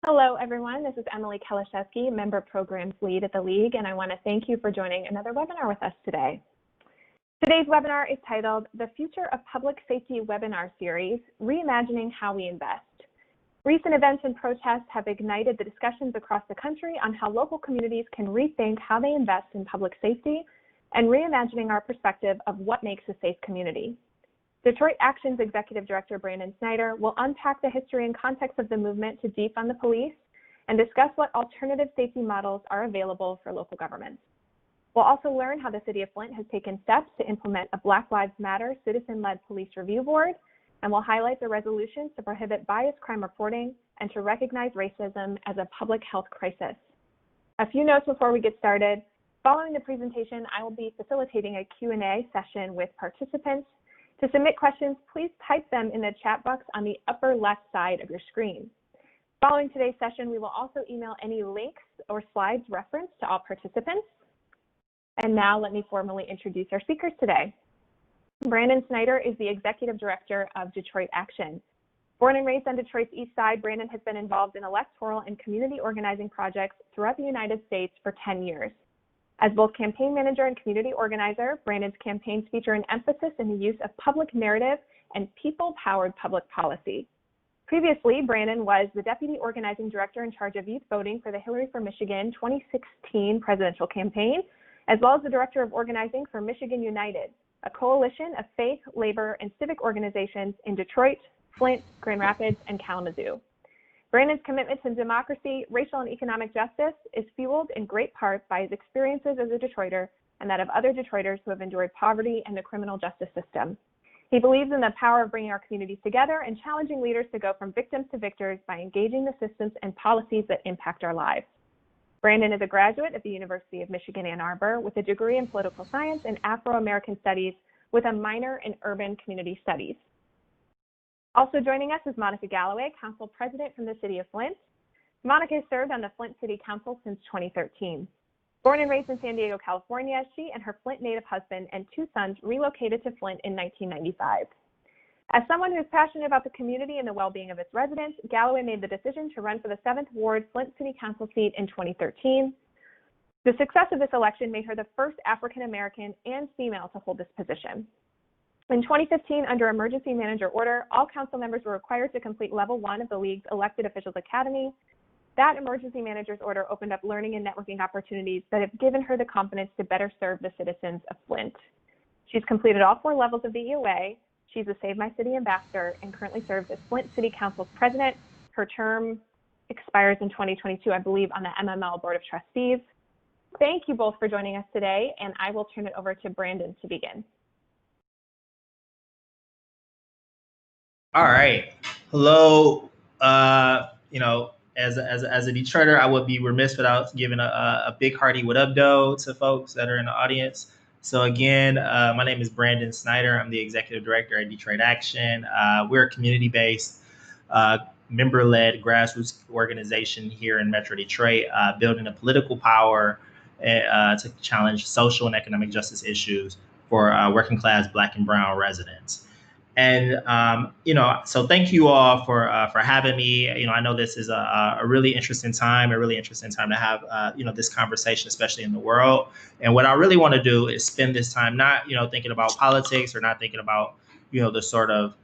Hello, everyone. This is Emily Kalashevsky, Member Programs Lead at the League, and I want to thank you for joining another webinar with us today. Today's webinar is titled The Future of Public Safety Webinar Series, Reimagining How We Invest. Recent events and protests have ignited the discussions across the country on how local communities can rethink how they invest in public safety and reimagining our perspective of what makes a safe community. Detroit Action's Executive Director, Branden Snyder, will unpack the history and context of the movement to defund the police and discuss what alternative safety models are available for local governments. We'll also learn how the City of Flint has taken steps to implement a Black Lives Matter citizen-led police review board, and we'll highlight the resolutions to prohibit biased crime reporting and to recognize racism as a public health crisis. A few notes before we get started. Following the presentation, I will be facilitating a Q&A session with participants. To submit questions, please type them in the chat box on the upper left side of your screen. Following today's session, we will also email any links or slides referenced to all participants. And now let me formally introduce our speakers today. Branden Snyder is the Executive Director of Detroit Action. Born and raised on Detroit's East Side, Branden has been involved in electoral and community organizing projects throughout the United States for 10 years. As both campaign manager and community organizer, Branden's campaigns feature an emphasis in the use of public narrative and people-powered public policy. Previously, Branden was the Deputy Organizing Director in charge of youth voting for the Hillary for Michigan 2016 presidential campaign, as well as the Director of Organizing for Michigan United, a coalition of faith, labor, and civic organizations in Detroit, Flint, Grand Rapids, and Kalamazoo. Branden's commitment to democracy, racial and economic justice is fueled in great part by his experiences as a Detroiter and that of other Detroiters who have endured poverty and the criminal justice system. He believes in the power of bringing our communities together and challenging leaders to go from victims to victors by engaging the systems and policies that impact our lives. Branden is a graduate of the University of Michigan, Ann Arbor with a degree in political science and Afro-American studies with a minor in urban community studies. Also joining us is Monica Galloway, Council President from the City of Flint. Monica has served on the Flint City Council since 2013. Born and raised in San Diego, California, she and her Flint native husband and two sons relocated to Flint in 1995. As someone who is passionate about the community and the well-being of its residents, Galloway made the decision to run for the 7th Ward Flint City Council seat in 2013. The success of this election made her the first African-American and female to hold this position. In 2015, under Emergency Manager Order, all council members were required to complete Level 1 of the League's Elected Officials Academy. That Emergency Manager's Order opened up learning and networking opportunities that have given her the confidence to better serve the citizens of Flint. She's completed all 4 levels of the EOA. She's a Save My City Ambassador and currently serves as Flint City Council's President. Her term expires in 2022, I believe, on the MML Board of Trustees. Thank you both for joining us today, and I will turn it over to Branden to begin. All right. Hello. As a Detroiter, I would be remiss without giving a big hearty what up doe to folks that are in the audience. So again, my name is Branden Snyder. I'm the Executive Director at Detroit Action. We're a community-based, member-led grassroots organization here in Metro Detroit, building a political power to challenge social and economic justice issues for working class Black and Brown residents. And, so thank you all for having me. I know this is a really interesting time, to have, this conversation, especially in the world. And what I really want to do is spend this time not, thinking about politics or not thinking about, the sort of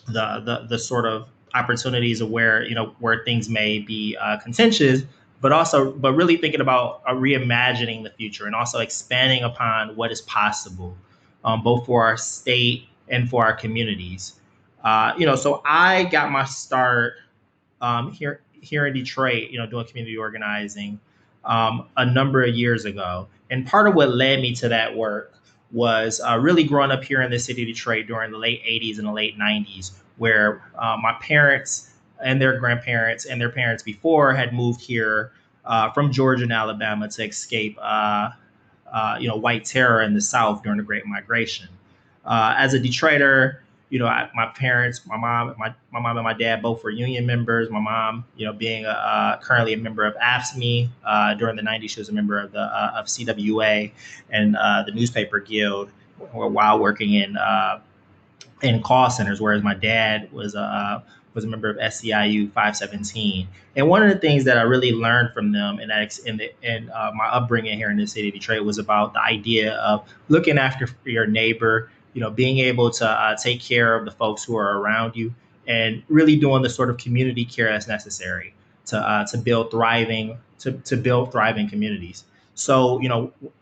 the sort of opportunities of where things may be contentious, but really thinking about reimagining the future and also expanding upon what is possible. Both for our state and for our communities. So I got my start here in Detroit, doing community organizing a number of years ago. And part of what led me to that work was really growing up here in the city of Detroit during the late 80s and the late 90s, where my parents and their grandparents and their parents before had moved here from Georgia and Alabama to escape white terror in the South during the Great Migration. As a Detroiter, my parents, my mom and my dad both were union members. My mom, being currently a member of AFSCME during the 90s, she was a member of CWA and the newspaper guild while working in in call centers, whereas my dad was a member of SCIU 517. And one of the things that I really learned from them and that in my upbringing here in the city of Detroit was about the idea of looking after your neighbor, being able to take care of the folks who are around you, and really doing the sort of community care that's necessary to build thriving communities. So,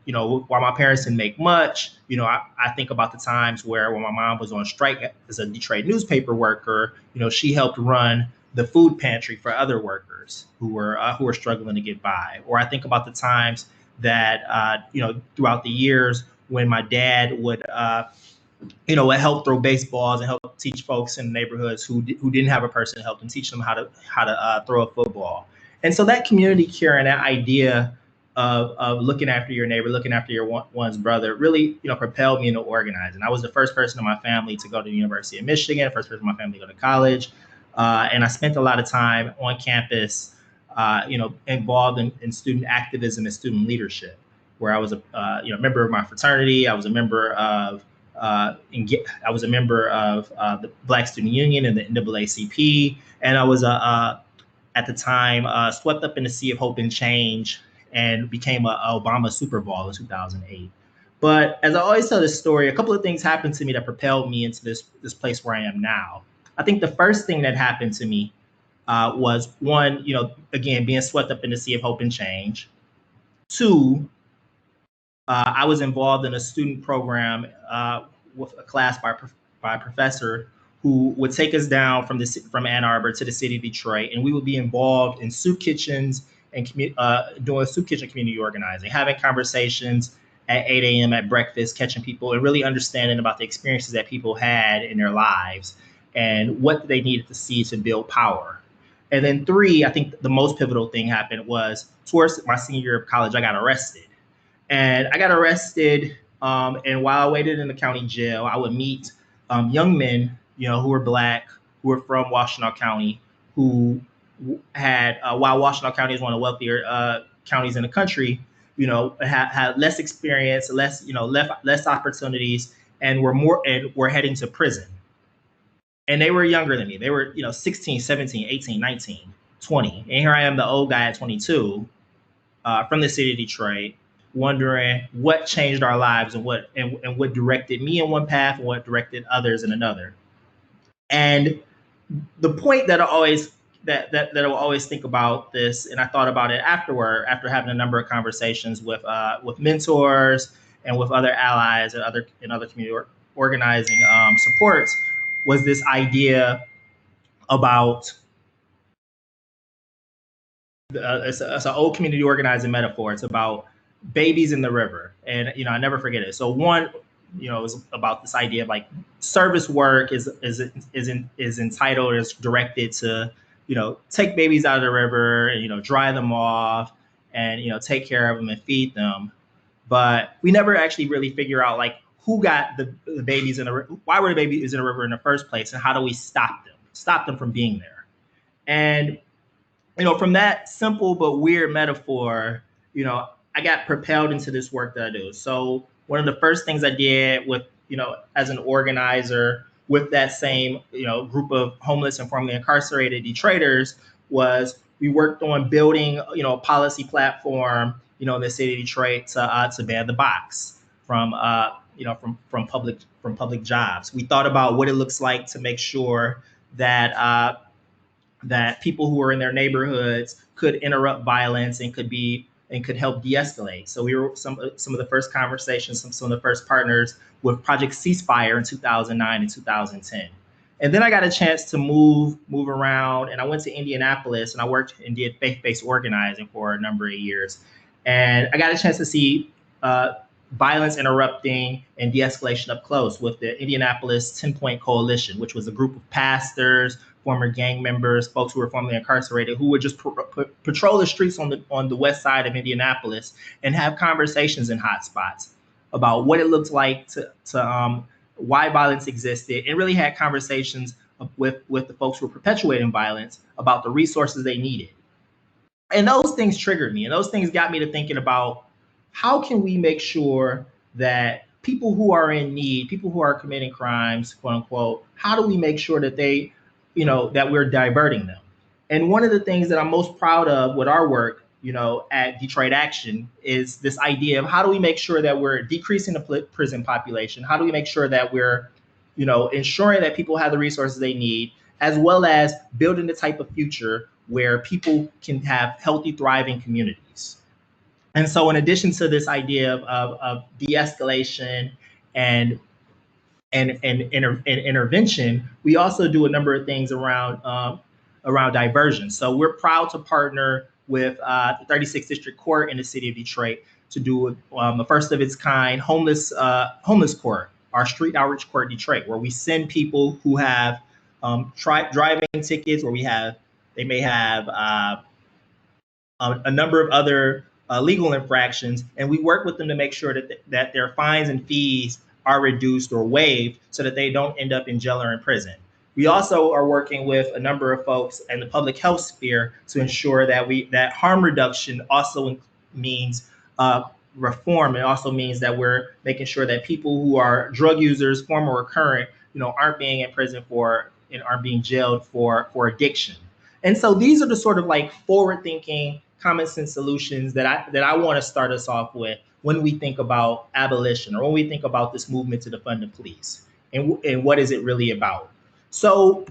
while my parents didn't make much, I think about the times where when my mom was on strike as a Detroit newspaper worker, she helped run the food pantry for other workers who were struggling to get by. Or I think about the times that throughout the years when my dad would help throw baseballs and help teach folks in neighborhoods who didn't have a person to help them, teach them how to throw a football. And so that community care and that idea of looking after your neighbor, looking after one's brother, really propelled me into organizing. I was the first person in my family to go to the University of Michigan, first person in my family to go to college, and I spent a lot of time on campus, involved in student activism and student leadership, where I was a member of my fraternity. I was a member of I was a member of the Black Student Union and the NAACP, and I was at the time swept up in the sea of hope and change and became a Obama Super Bowl in 2008. But as I always tell this story, a couple of things happened to me that propelled me into this place where I am now. I think the first thing that happened to me was one, again, being swept up in the sea of hope and change. Two, I was involved in a student program with a class by a professor who would take us down from Ann Arbor to the city of Detroit, and we would be involved in soup kitchens and doing soup kitchen community organizing, having conversations at 8 a.m. at breakfast, catching people, and really understanding about the experiences that people had in their lives and what they needed to see to build power. And then three, I think the most pivotal thing happened was towards my senior year of college, I got arrested. And I got arrested, and while I waited in the county jail, I would meet young men, who were Black, who were from Washtenaw County, who had, while Washtenaw County is one of the wealthier counties in the country, had less experience, less opportunities, and were heading to prison. And they were younger than me. They were, 16, 17, 18, 19, 20. And here I am, the old guy at 22, from the city of Detroit, wondering what changed our lives and what directed me in one path and what directed others in another. And the point that I always that I will always think about this, and I thought about it afterward, after having a number of conversations with mentors and with other allies and other community organizing supports, was this idea about it's an old community organizing metaphor. It's about babies in the river, and I never forget it. So one, is about this idea of like service work is entitled, is directed to take babies out of the river and dry them off and take care of them and feed them. But we never actually really figure out like who got the babies in the river, why were the babies in the river in the first place, and how do we stop them from being there. And from that simple but weird metaphor, I got propelled into this work that I do. So one of the first things I did with, as an organizer with that same, group of homeless and formerly incarcerated Detroiters was we worked on building, a policy platform, in the city of Detroit to ban the box from, from public jobs. We thought about what it looks like to make sure that that people who are in their neighborhoods could interrupt violence and could help de-escalate. So we were some of the first conversations, some of the first partners with Project Ceasefire in 2009 and 2010. And then I got a chance to move around, and I went to Indianapolis and I worked and did faith-based organizing for a number of years. And I got a chance to see violence interrupting and de-escalation up close with the Indianapolis 10-Point Coalition, which was a group of pastors, former gang members, folks who were formerly incarcerated, who would just patrol the streets on the west side of Indianapolis and have conversations in hot spots about what it looked like to why violence existed, and really had conversations with the folks who were perpetuating violence about the resources they needed. And those things triggered me, and those things got me to thinking about how can we make sure that people who are in need, people who are committing crimes, quote unquote, how do we make sure that they, that we're diverting them? And one of the things that I'm most proud of with our work, at Detroit Action is this idea of how do we make sure that we're decreasing the prison population? How do we make sure that we're, ensuring that people have the resources they need, as well as building the type of future where people can have healthy, thriving communities. And so in addition to this idea of de-escalation and intervention, we also do a number of things around diversion. So we're proud to partner with the 36th District Court in the city of Detroit to do a first of its kind homeless court, our street outreach court in Detroit, where we send people who have driving tickets, where they may have a number of other legal infractions, and we work with them to make sure that their fines and fees are reduced or waived so that they don't end up in jail or in prison. We also are working with a number of folks in the public health sphere to ensure that harm reduction also means reform. It also means that we're making sure that people who are drug users, former or current, aren't being in prison and aren't being jailed for addiction. And so these are the sort of like forward-thinking, common sense solutions that I want to start us off with when we think about abolition, or when we think about this movement to defund the police, and what is it really about. So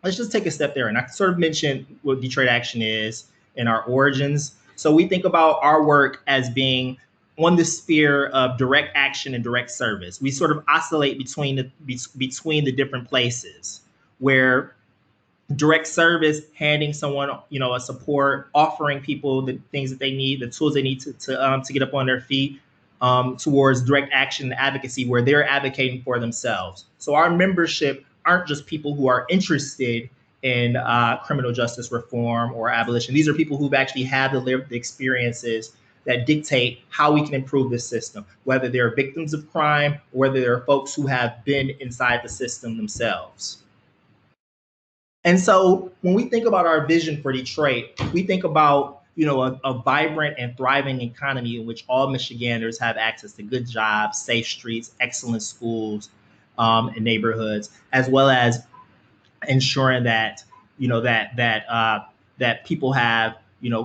let's just take a step there. And I sort of mentioned what Detroit Action is and our origins. So we think about our work as being on the sphere of direct action and direct service. We sort of oscillate between the different places where direct service, handing someone, a support, offering people the things that they need, the tools they need to get up on their feet, towards direct action and advocacy, where they're advocating for themselves. So our membership aren't just people who are interested in criminal justice reform or abolition. These are people who've actually had the lived experiences that dictate how we can improve this system, whether they're victims of crime or whether they're folks who have been inside the system themselves. And so when we think about our vision for Detroit, we think about, a vibrant and thriving economy in which all Michiganders have access to good jobs, safe streets, excellent schools, and neighborhoods, as well as ensuring that, that people have,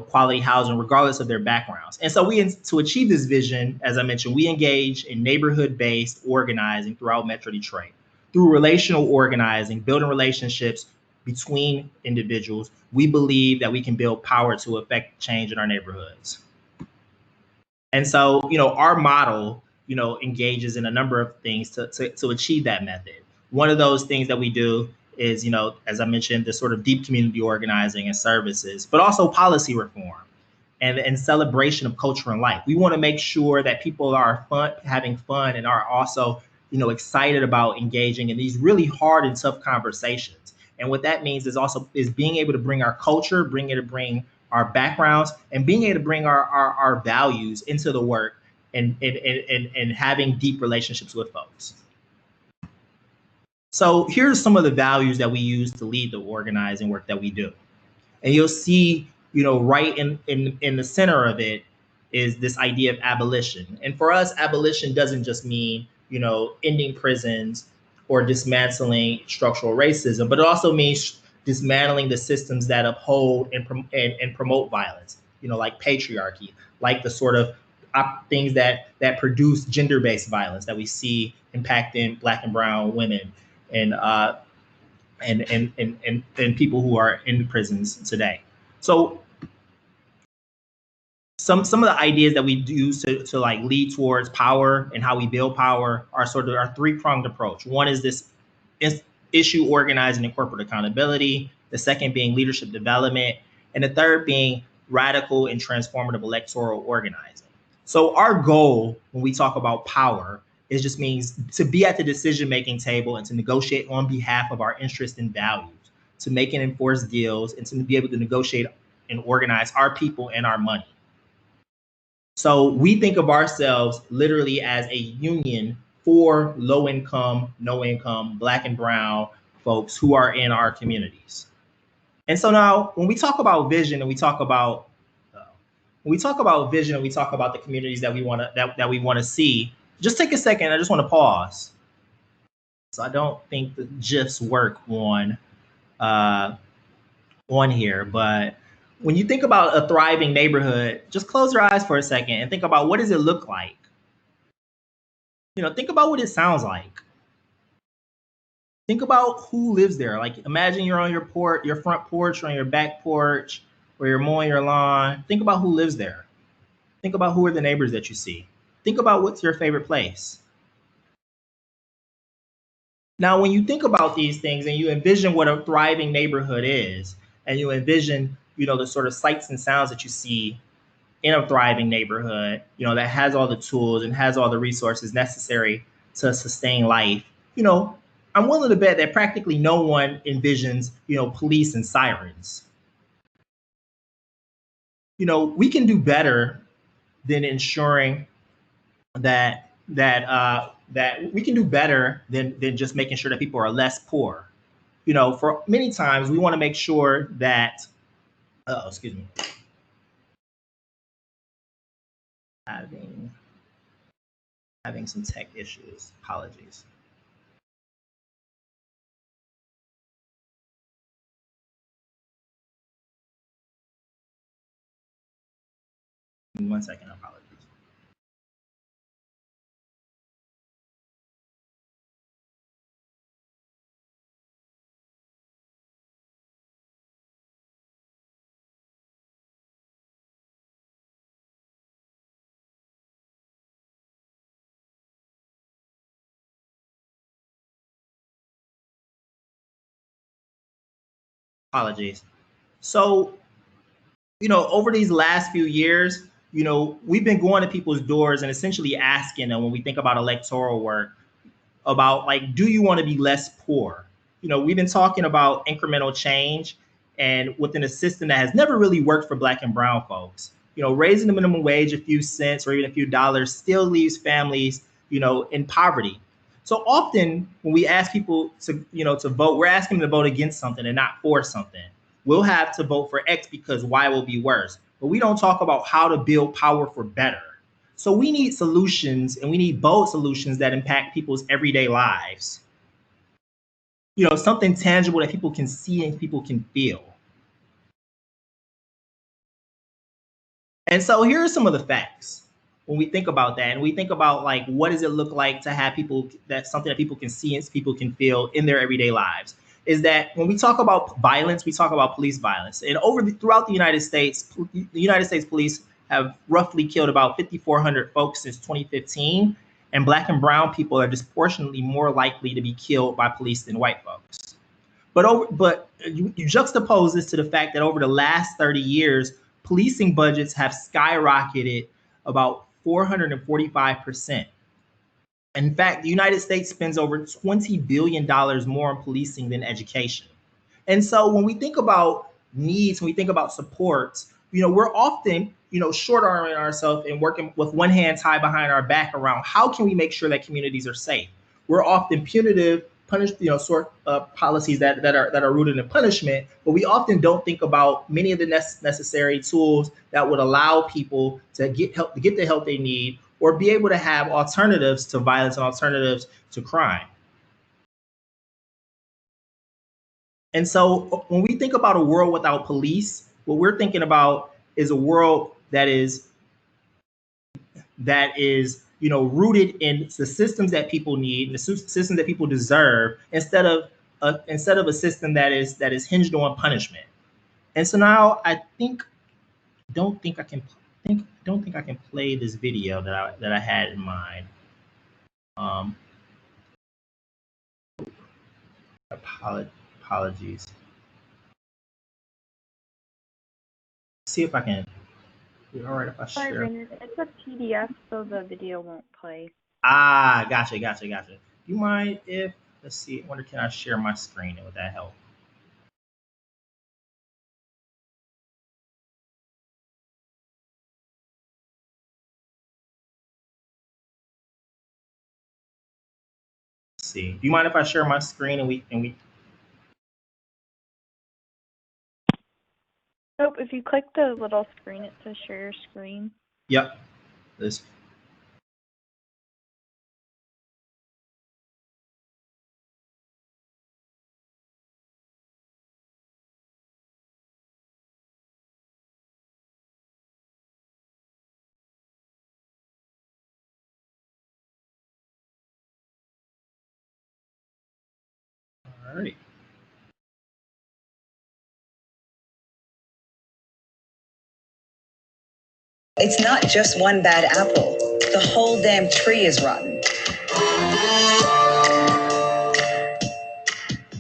quality housing regardless of their backgrounds. And so to achieve this vision, as I mentioned, we engage in neighborhood-based organizing throughout Metro Detroit. Through relational organizing, building relationships between individuals, we believe that we can build power to affect change in our neighborhoods. And so, our model, engages in a number of things to achieve that method. One of those things that we do is, as I mentioned, the sort of deep community organizing and services, but also policy reform and celebration of culture and life. We want to make sure that people are having fun and are also, excited about engaging in these really hard and tough conversations. And what that means is being able to bring our culture, bring our backgrounds, and being able to bring our values into the work and having deep relationships with folks. So here's some of the values that we use to lead the organizing work that we do. And you'll see, right in the center of it is this idea of abolition. And for us, abolition doesn't just mean, ending prisons or dismantling structural racism, but it also means dismantling the systems that uphold and promote violence, like patriarchy, like the sort of things that produce gender-based violence that we see impacting Black and brown women and people who are in prisons today. So some of the ideas that we use to like lead towards power and how we build power are sort of our three-pronged approach. One is this issue organizing and corporate accountability, the second being leadership development, and the third being radical and transformative electoral organizing. So our goal when we talk about power is just means to be at the decision-making table and to negotiate on behalf of our interests and values, to make and enforce deals, and to be able to negotiate and organize our people and our money. So we think of ourselves literally as a union for low income, no income, Black and brown folks who are in our communities. And so now when we talk about vision and we talk about the communities that we want to see, just take a second. I just want to pause. So I don't think the GIFs work uh, on here, but when you think about a thriving neighborhood, just close your eyes for a second and think about what does it look like? Think about what it sounds like. Think about who lives there. Like imagine you're on your front porch or on your back porch, or you're mowing your lawn. Think about who lives there. Think about who are the neighbors that you see. Think about what's your favorite place. Now, when you think about these things and you envision what a thriving neighborhood is, and you envision, the sort of sights and sounds that you see in a thriving neighborhood, that has all the tools and has all the resources necessary to sustain life, I'm willing to bet that practically no one envisions, police and sirens. We can do better than ensuring that we can do better than just making sure that people are less poor. For many times we want to make sure that, excuse me, having some tech issues. Apologies. Give me 1 second. Apologies. Apologies. So, over these last few years, we've been going to people's doors and essentially asking them when we think about electoral work about like, do you want to be less poor? We've been talking about incremental change and within a system that has never really worked for Black and brown folks. Raising the minimum wage a few cents or even a few dollars still leaves families, in poverty. So often when we ask people to vote, we're asking them to vote against something and not for something. We'll have to vote for X because Y will be worse. But we don't talk about how to build power for better. So we need solutions, and we need bold solutions that impact people's everyday lives. Something tangible that people can see and people can feel. And so here are some of the facts when we think about that, and we think about like what does it look like to have people that's something that people can see and people can feel in their everyday lives. Is that when we talk about violence, we talk about police violence, and throughout the United States police have roughly killed about 5,400 folks since 2015, and Black and brown people are disproportionately more likely to be killed by police than white folks. But you juxtapose this to the fact that over the last 30 years, policing budgets have skyrocketed about 445%. In fact, the United States spends over $20 billion more on policing than education. And so when we think about needs, when we think about supports, we're often, short-arming ourselves and working with one hand tied behind our back around how can we make sure that communities are safe. We're often punitive, policies that are rooted in punishment, but we often don't think about many of the necessary tools that would allow people to get the help they need, or be able to have alternatives to violence and alternatives to crime. And so when we think about a world without police, what we're thinking about is a world that is rooted in the systems that people need, the systems that people deserve, instead of a system that is hinged on punishment. And so now I don't think I can play this video that I had in mind. Um, apologies. See if I can. All right, if I Sorry, share. Brandon, it's a PDF, so the video won't play. Gotcha. You mind if, let's see, I wonder, can I share my screen? Would that help? Let's see. Do you mind if I share my screen and we? Nope, if you click the little screen, it says share your screen. Yep. This. All right. It's not just one bad apple. The whole damn tree is rotten.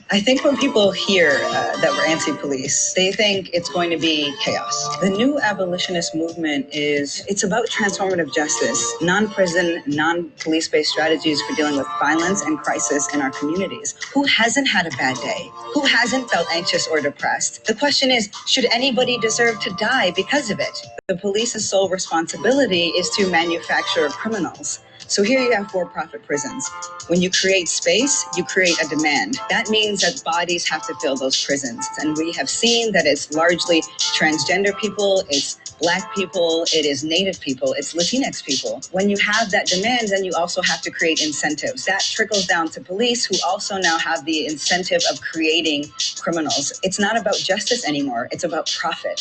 I think when people hear that we're anti-police, they think it's going to be chaos. The new abolitionist movement it's about transformative justice, non-prison, non-police-based strategies for dealing with violence and crisis in our communities. Who hasn't had a bad day? Who hasn't felt anxious or depressed? The question is, should anybody deserve to die because of it? The police's sole responsibility is to manufacture criminals. So here you have for-profit prisons. When you create space, you create a demand. That means that bodies have to fill those prisons. And we have seen that it's largely transgender people, it's Black people, it is Native people, it's Latinx people. When you have that demand, then you also have to create incentives. That trickles down to police, who also now have the incentive of creating criminals. It's not about justice anymore, it's about profit.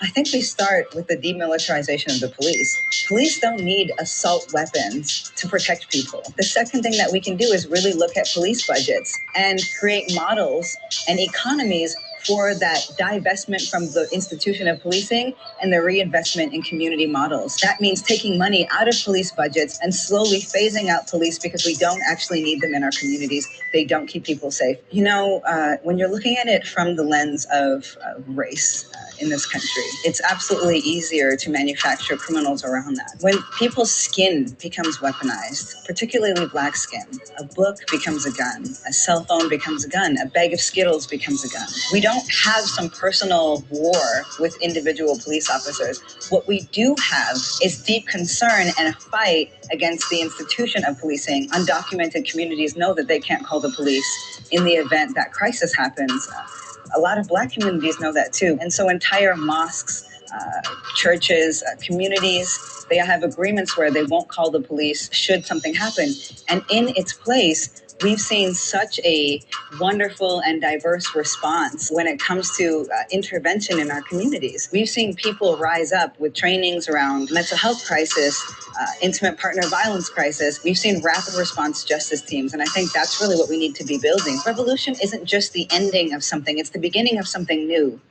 I think we start with the demilitarization of the police. Police don't need assault weapons to protect people. The second thing that we can do is really look at police budgets and create models and economies for that divestment from the institution of policing and the reinvestment in community models. That means taking money out of police budgets and slowly phasing out police because we don't actually need them in our communities. They don't keep people safe. You know, when you're looking at it from the lens of race in this country, it's absolutely easier to manufacture criminals around that. When people's skin becomes weaponized, particularly Black skin, a book becomes a gun, a cell phone becomes a gun, a bag of Skittles becomes a gun. We don't have some personal war with individual police officers. What we do have is deep concern and a fight against the institution of policing. Undocumented communities know that they can't call the police in the event that crisis happens. A lot of Black communities know that too. And so entire mosques, churches, communities, they have agreements where they won't call the police should something happen. And in its place, we've seen such a wonderful and diverse response when it comes to intervention in our communities. We've seen people rise up with trainings around mental health crisis, intimate partner violence crisis. We've seen rapid response justice teams, and I think that's really what we need to be building. Revolution isn't just the ending of something, it's the beginning of something new.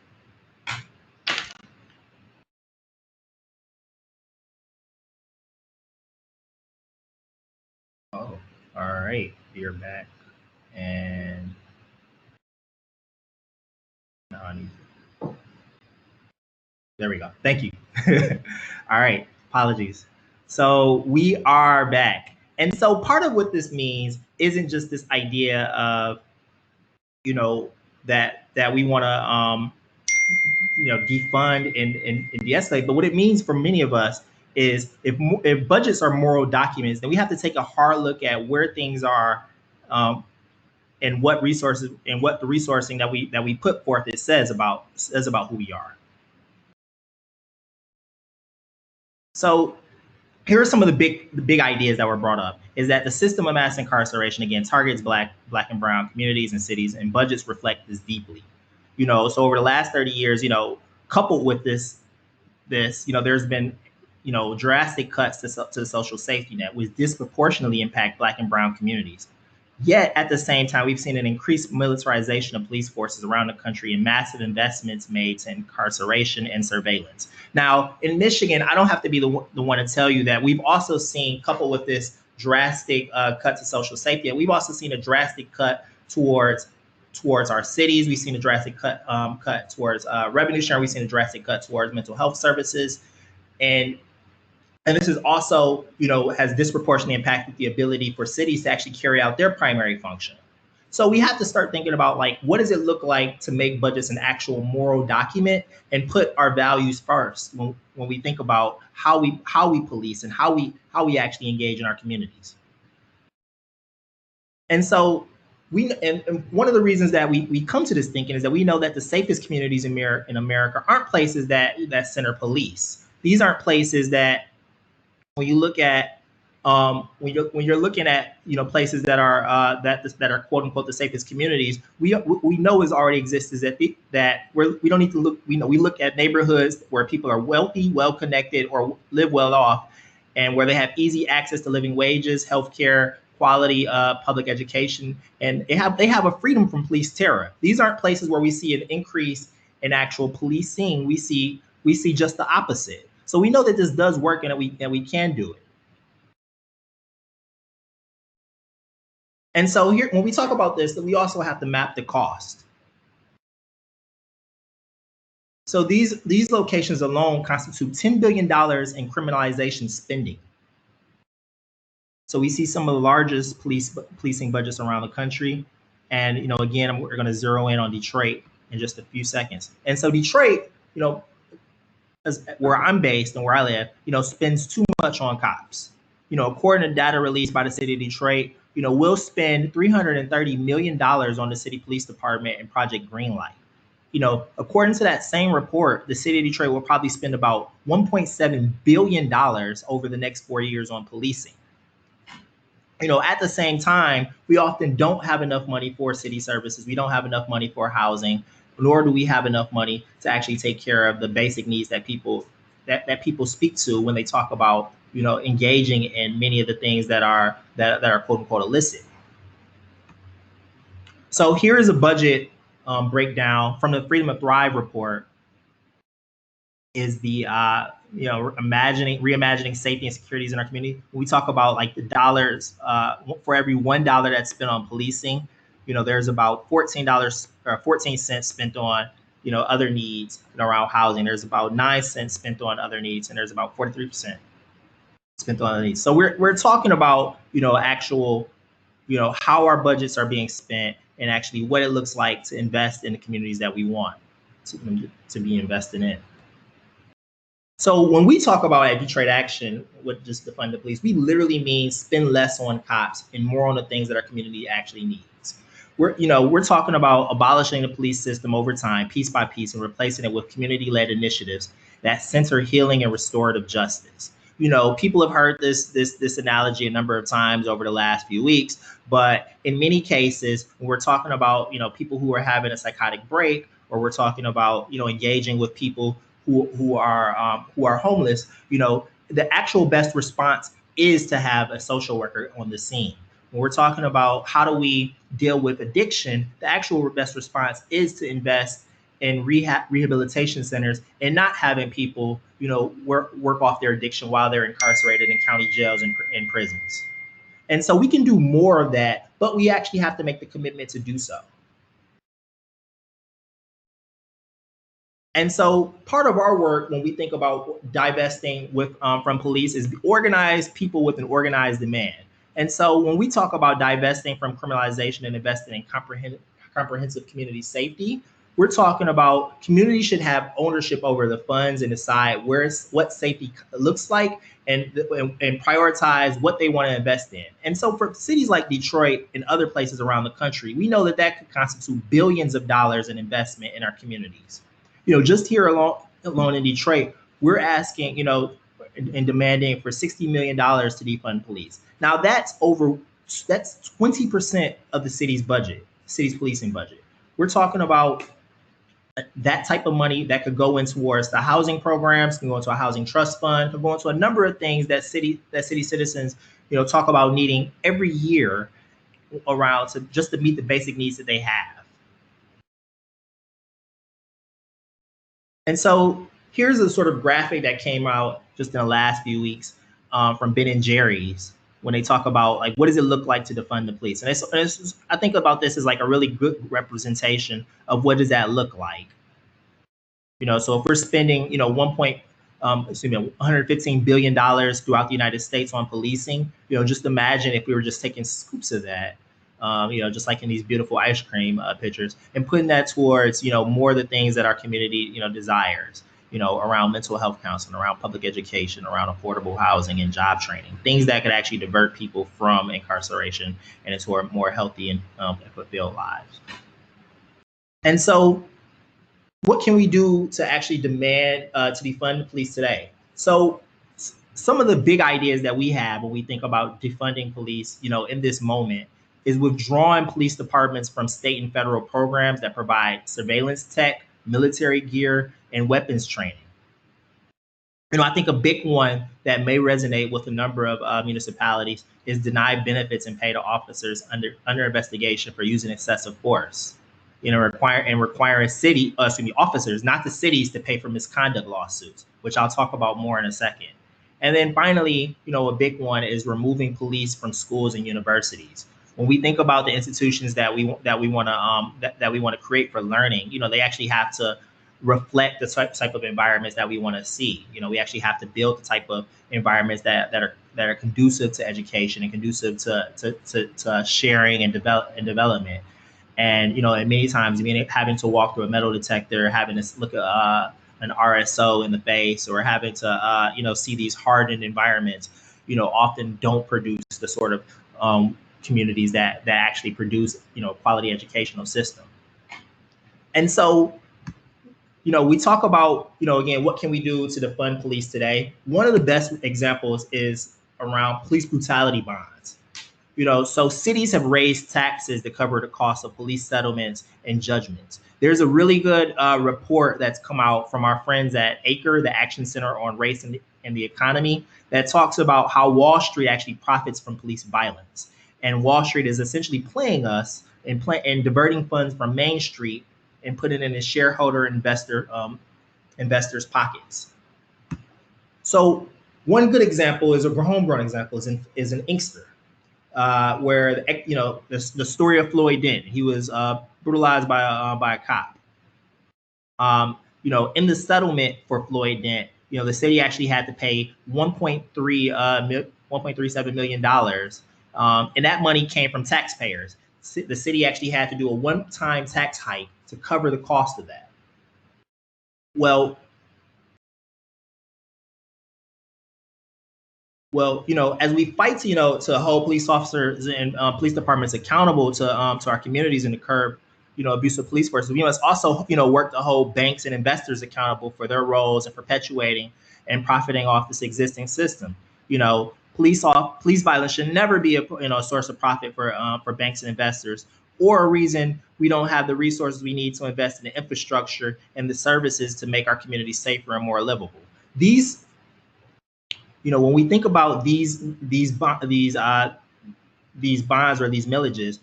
Oh, all right. You're back. And now I need there we go. Thank you. All right. Apologies. So we are back. And so part of what this means isn't just this idea of, you know, that we want to defund and de-escalate, but what it means for many of us is if budgets are moral documents, then we have to take a hard look at where things are, and what resources and what the resourcing that we put forth it says about who we are. So here are some of the big ideas that were brought up. Is that the system of mass incarceration, again, targets Black and brown communities and cities, and budgets reflect this deeply. So over the last 30 years, coupled with this, there's been, drastic cuts to the social safety net, which disproportionately impact Black and brown communities. Yet at the same time, we've seen an increased militarization of police forces around the country and massive investments made to incarceration and surveillance. Now, in Michigan, I don't have to be the one to tell you that we've also seen, coupled with this drastic cut to social safety, we've also seen a drastic cut towards our cities. We've seen a drastic cut towards revenue sharing. We've seen a drastic cut towards mental health services. And this is also, has disproportionately impacted the ability for cities to actually carry out their primary function. So we have to start thinking about, what does it look like to make budgets an actual moral document and put our values first when we think about how we police and how we actually engage in our communities. And so and one of the reasons that we come to this thinking is that we know that the safest communities in America aren't places that center police. These aren't places that, when you look at when you're looking at places that are that are quote unquote the safest communities, we know is already exists is that we don't need to look. We look at neighborhoods where people are wealthy, well connected, or live well off, and where they have easy access to living wages, healthcare, quality public education, and they have a freedom from police terror. These aren't places where we see an increase in actual policing. We see just the opposite. So we know that this does work and that we can do it. And so here, when we talk about this, we also have to map the cost. So these locations alone constitute $10 billion in criminalization spending. So we see some of the largest policing budgets around the country. And, again, we're going to zero in on Detroit in just a few seconds. And so Detroit, where I'm based and where I live, spends too much on cops. According to data released by the city of Detroit, we'll spend $330 million on the city police department and Project Greenlight. According to that same report, the city of Detroit will probably spend about $1.7 billion over the next 4 years on policing. At the same time, we often don't have enough money for city services. We don't have enough money for housing, nor do we have enough money to actually take care of the basic needs that people speak to when they talk about, engaging in many of the things that are quote unquote illicit. So here is a budget breakdown from the Freedom to Thrive report. Is the reimagining safety and securities in our community. When we talk about like the dollars, for every $1 that's spent on policing, there's about $14 or 14 cents spent on other needs around housing. There's about 9 cents spent on other needs, and there's about 43% spent on other needs. So we're talking about actual how our budgets are being spent and actually what it looks like to invest in the communities that we want to be invested in. So when we talk about at Detroit Action with just defund the police, we literally mean spend less on cops and more on the things that our community actually needs. We're talking about abolishing the police system over time, piece by piece, and replacing it with community-led initiatives that center healing and restorative justice. People have heard this analogy a number of times over the last few weeks, but in many cases, when we're talking about people who are having a psychotic break, or we're talking about engaging with people who are homeless, the actual best response is to have a social worker on the scene. When we're talking about how do we deal with addiction, the actual best response is to invest in rehabilitation centers and not having people, work off their addiction while they're incarcerated in county jails and prisons. And so we can do more of that, but we actually have to make the commitment to do so. And so part of our work when we think about divesting from police is organize people with an organized demand. And so when we talk about divesting from criminalization and investing in comprehensive community safety, we're talking about communities should have ownership over the funds and decide what safety looks like and prioritize what they want to invest in. And so for cities like Detroit and other places around the country, we know that could constitute billions of dollars in investment in our communities. Just here alone in Detroit, we're asking, and demanding for $60 million to defund police. Now that's 20% of the city's policing budget. We're talking about that type of money that could go in towards the housing programs, can go into a housing trust fund, can go into a number of things that city citizens, talk about needing every year around just to meet the basic needs that they have. And so here's a sort of graphic that came out just in the last few weeks from Ben and Jerry's when they talk about like, what does it look like to defund the police? And I think about this as like a really good representation of what does that look like. So if we're spending, $115 billion throughout the United States on policing, just imagine if we were just taking scoops of that, just like in these beautiful ice cream pictures, and putting that towards, more of the things that our community, desires, around mental health counseling, around public education, around affordable housing and job training, things that could actually divert people from incarceration and into more healthy and fulfilled lives. And so what can we do to actually demand to defund the police today? So some of the big ideas that we have when we think about defunding police, in this moment, is withdrawing police departments from state and federal programs that provide surveillance tech, military gear, and weapons training. I think a big one that may resonate with a number of municipalities is deny benefits and pay to officers under investigation for using excessive force. Requiring officers, not the cities, to pay for misconduct lawsuits, which I'll talk about more in a second. And then finally, a big one is removing police from schools and universities. When we think about the institutions that we want to create for learning, they actually have to reflect the type of environments that we want to see. We actually have to build the type of environments that are conducive to education and conducive to sharing and development. And and many times, having to walk through a metal detector, having to look at an RSO in the face, or having to see these hardened environments, often don't produce the sort of communities that actually produce quality educational system. And so we talk about, again, what can we do to defund police today? One of the best examples is around police brutality bonds. So cities have raised taxes to cover the cost of police settlements and judgments. There's a really good report that's come out from our friends at ACRE, the Action Center on Race and the Economy, that talks about how Wall Street actually profits from police violence. And Wall Street is essentially playing us and diverting funds from Main Street and put it in the shareholder investors' pockets. So one good example is a homegrown example is in Inkster, where the story of Floyd Dent. He was brutalized by a cop. In the settlement for Floyd Dent, the city actually had to pay $1.37 million, and that money came from taxpayers. The city actually had to do a one-time tax hike to cover the cost of that. Well, as we fight to hold police officers and police departments accountable to our communities and to curb, abusive police forces, we must also, work to hold banks and investors accountable for their roles in perpetuating and profiting off this existing system. Police violence should never be a source of profit for banks and investors, or a reason we don't have the resources we need to invest in the infrastructure and the services to make our communities safer and more livable. These, when we think about these bonds or these millages,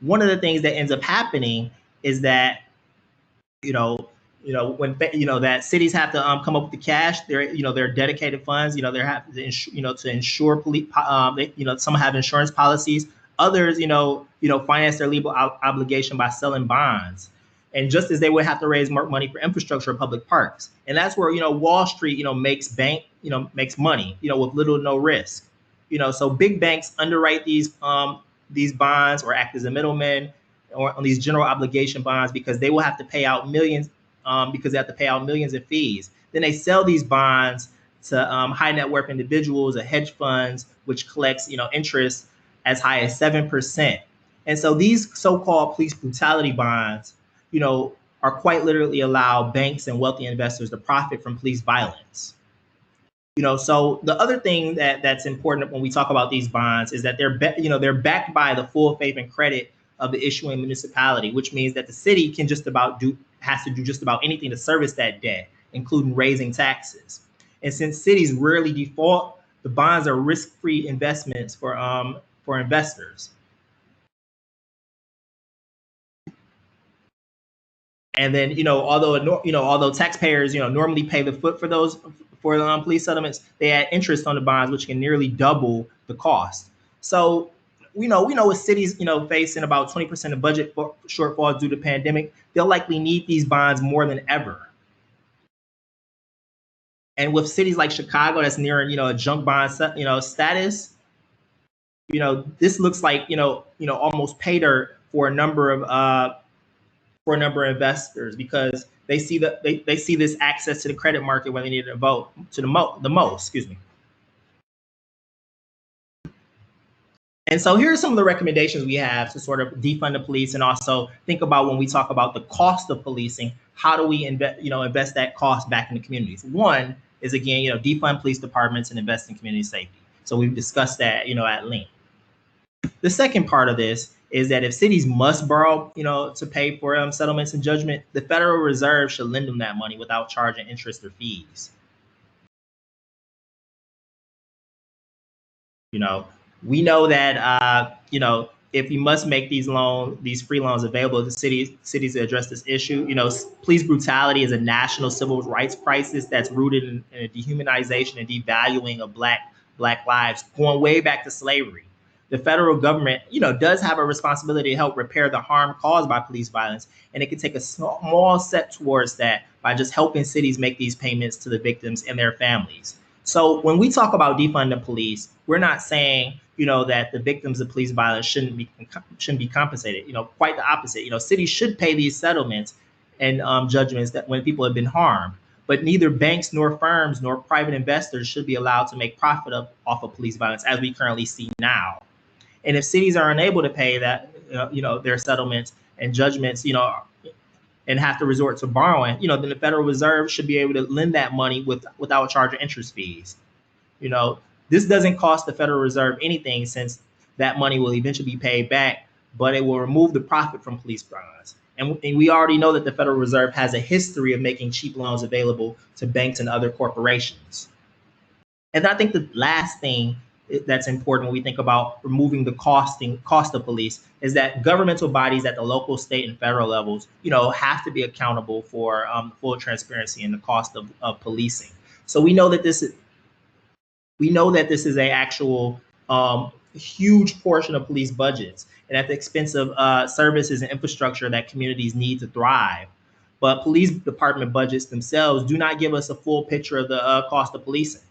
one of the things that ends up happening is that that cities have to come up with the cash. They're dedicated funds. They have to insure police. Some have insurance policies. Others, finance their legal obligation by selling bonds. And just as they would have to raise more money for infrastructure or public parks, and that's where Wall Street makes money with little to no risk. So big banks underwrite these bonds or act as a middleman or on these general obligation bonds because they will have to pay out millions. Because they have to pay out millions in fees. Then they sell these bonds to high net worth individuals or hedge funds, which collects interest as high as 7%. And so these so-called police brutality bonds, are quite literally allow banks and wealthy investors to profit from police violence. So the other thing that's important when we talk about these bonds is that they're backed by the full faith and credit of the issuing municipality, which means that the city has to do just about anything to service that debt, including raising taxes. And since cities rarely default, the bonds are risk-free investments for investors. And then, although taxpayers, normally pay the foot for those police settlements, they add interest on the bonds, which can nearly double the cost. So, we know with cities, facing about 20% of budget shortfalls due to the pandemic, they'll likely need these bonds more than ever. And with cities like Chicago, that's nearing, a junk bond, status, this looks like, almost pay dirt for a number of investors, because they see they see this access to the credit market when they need to vote to the most. And so here are some of the recommendations we have to sort of defund the police, and also think about when we talk about the cost of policing, how do we invest that cost back into communities? One is, again, defund police departments and invest in community safety. So we've discussed that, at length. The second part of this is that if cities must borrow, to pay for settlements and judgment, the Federal Reserve should lend them that money without charging interest or fees. We know that if you must make these free loans available to cities to address this issue. Police brutality is a national civil rights crisis that's rooted in a dehumanization and devaluing of black lives, going way back to slavery. The federal government, does have a responsibility to help repair the harm caused by police violence, and it can take a small step towards that by just helping cities make these payments to the victims and their families. So when we talk about defund the police, we're not saying, that the victims of police violence shouldn't be compensated. Quite the opposite. Cities should pay these settlements and judgments that when people have been harmed. But neither banks nor firms nor private investors should be allowed to make profit off of police violence as we currently see now. And if cities are unable to pay that, their settlements and judgments, and have to resort to borrowing, then the Federal Reserve should be able to lend that money without charging interest fees. This doesn't cost the Federal Reserve anything, since that money will eventually be paid back, but it will remove the profit from police bonds. And we already know that the Federal Reserve has a history of making cheap loans available to banks and other corporations. And I think the last thing that's important when we think about removing the cost of police is that governmental bodies at the local, state, and federal levels, have to be accountable for full transparency in the cost of policing. So we know that this is a actual huge portion of police budgets, and at the expense of services and infrastructure that communities need to thrive. But police department budgets themselves do not give us a full picture of the cost of policing.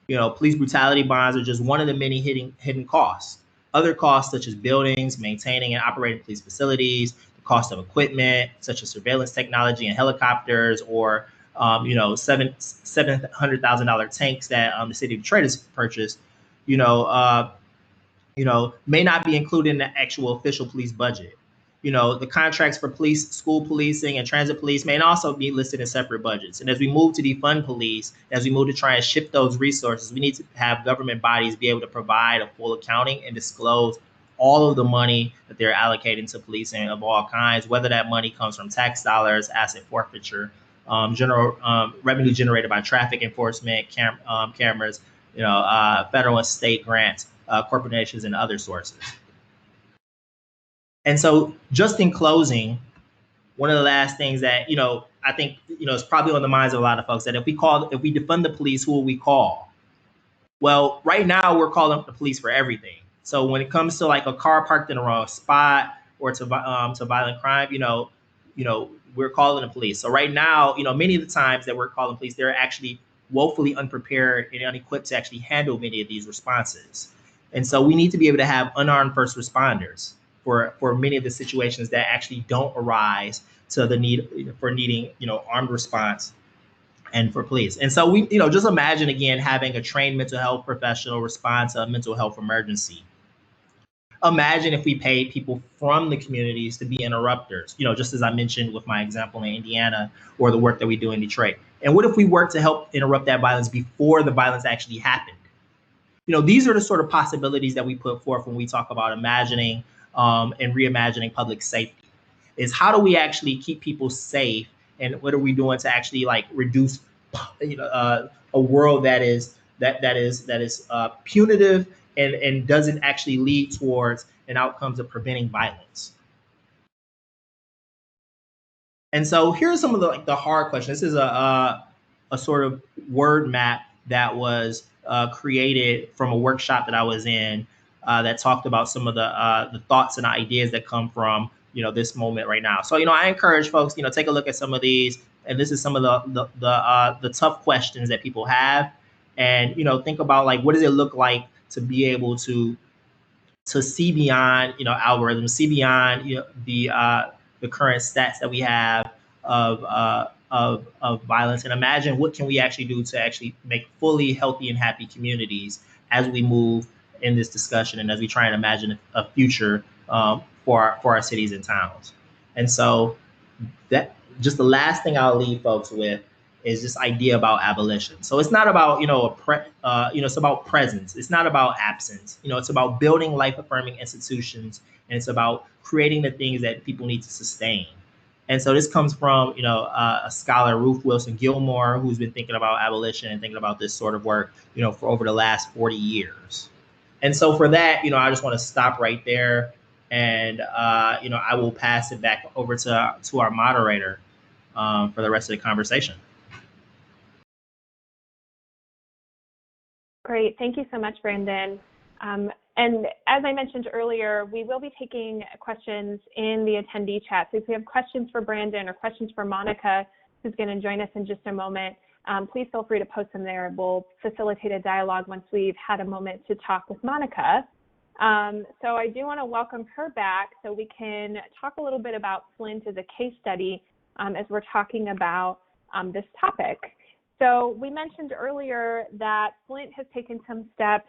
Police brutality bonds are just one of the many hidden costs. Other costs, such as buildings, maintaining and operating police facilities, the cost of equipment, such as surveillance technology and helicopters, or $700,000 tanks that the city of Detroit has purchased, may not be included in the actual official police budget. The contracts for police, school policing, and transit police may also be listed in separate budgets. And as we move to defund police, as we move to try and shift those resources, we need to have government bodies be able to provide a full accounting and disclose all of the money that they're allocating to policing of all kinds, whether that money comes from tax dollars, asset forfeiture, general revenue generated by traffic enforcement, cameras, federal and state grants, corporate donations, and other sources. And so just in closing, one of the last things that, I think, is probably on the minds of a lot of folks, that if we defund the police, who will we call? Well, right now we're calling the police for everything. So when it comes to like a car parked in the wrong spot or to violent crime, we're calling the police. So right now, many of the times that we're calling police, they're actually woefully unprepared and unequipped to actually handle many of these responses. And so we need to be able to have unarmed first responders for many of the situations that actually don't arise to the need for needing, armed response and for police. And so we, just imagine again, having a trained mental health professional respond to a mental health emergency. Imagine if we paid people from the communities to be interrupters, just as I mentioned with my example in Indiana, or the work that we do in Detroit. And what if we work to help interrupt that violence before the violence actually happened? These are the sort of possibilities that we put forth when we talk about imagining and reimagining public safety. Is how do we actually keep people safe, and what are we doing to actually like reduce a world that is punitive and doesn't actually lead towards an outcomes of preventing violence. And so here are some of the hard questions. This is a sort of word map that was created from a workshop that I was in that talked about some of the thoughts and ideas that come from this moment right now. So I encourage folks take a look at some of these, and this is some of the tough questions that people have, and think about like, what does it look like to be able to see beyond algorithms, see beyond the current stats that we have of violence, and imagine what can we actually do to actually make fully healthy and happy communities as we move in this discussion and as we try and imagine a future for our cities and towns. And so that just the last thing I'll leave folks with is this idea about abolition. So it's not about, it's about presence. It's not about absence. It's about building life-affirming institutions, and it's about creating the things that people need to sustain. And so this comes from, a scholar, Ruth Wilson Gilmore, who's been thinking about abolition and thinking about this sort of work, for over the last 40 years. And so for that, I just want to stop right there, and I will pass it back over to our moderator for the rest of the conversation. Great, thank you so much, Branden. And as I mentioned earlier, we will be taking questions in the attendee chat. So if you have questions for Branden or questions for Monica, who's going to join us in just a moment, please feel free to post them there. We'll facilitate a dialogue once we've had a moment to talk with Monica. So I do want to welcome her back so we can talk a little bit about Flint as a case study as we're talking about this topic. So we mentioned earlier that Flint has taken some steps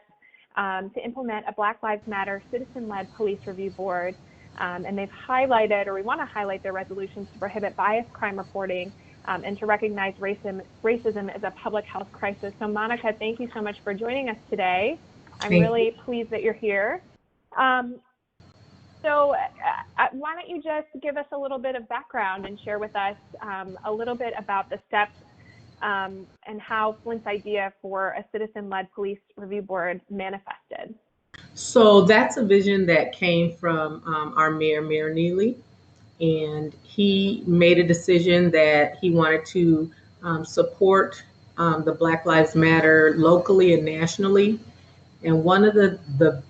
to implement a Black Lives Matter citizen-led police review board, and they've highlighted, or we want to highlight, their resolutions to prohibit biased crime reporting and to recognize racism as a public health crisis. So Monica, thank you so much for joining us today. I'm really pleased that you're here. So why don't you just give us a little bit of background and share with us a little bit about the steps and how Flint's idea for a citizen-led police review board manifested. So that's a vision that came from our Mayor Neely, and he made a decision that he wanted to support the Black Lives Matter locally and nationally. And one of the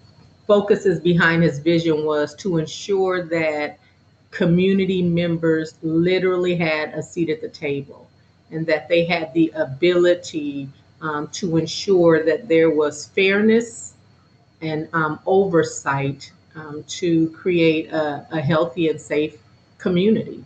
focuses behind his vision was to ensure that community members literally had a seat at the table, and that they had the ability to ensure that there was fairness and oversight to create a healthy and safe community.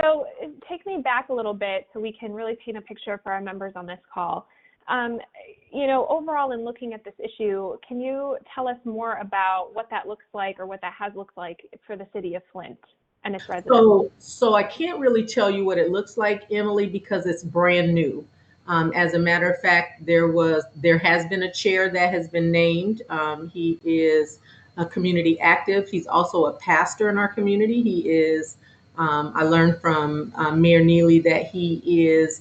So take me back a little bit so we can really paint a picture for our members on this call. Overall, in looking at this issue, can you tell us more about what that looks like, or what that has looked like for the city of Flint and its residents? So I can't really tell you what it looks like, Emily, because it's brand new. As a matter of fact, there has been a chair that has been named. He is a community active. He's also a pastor in our community. He is, I learned from Mayor Neely that he is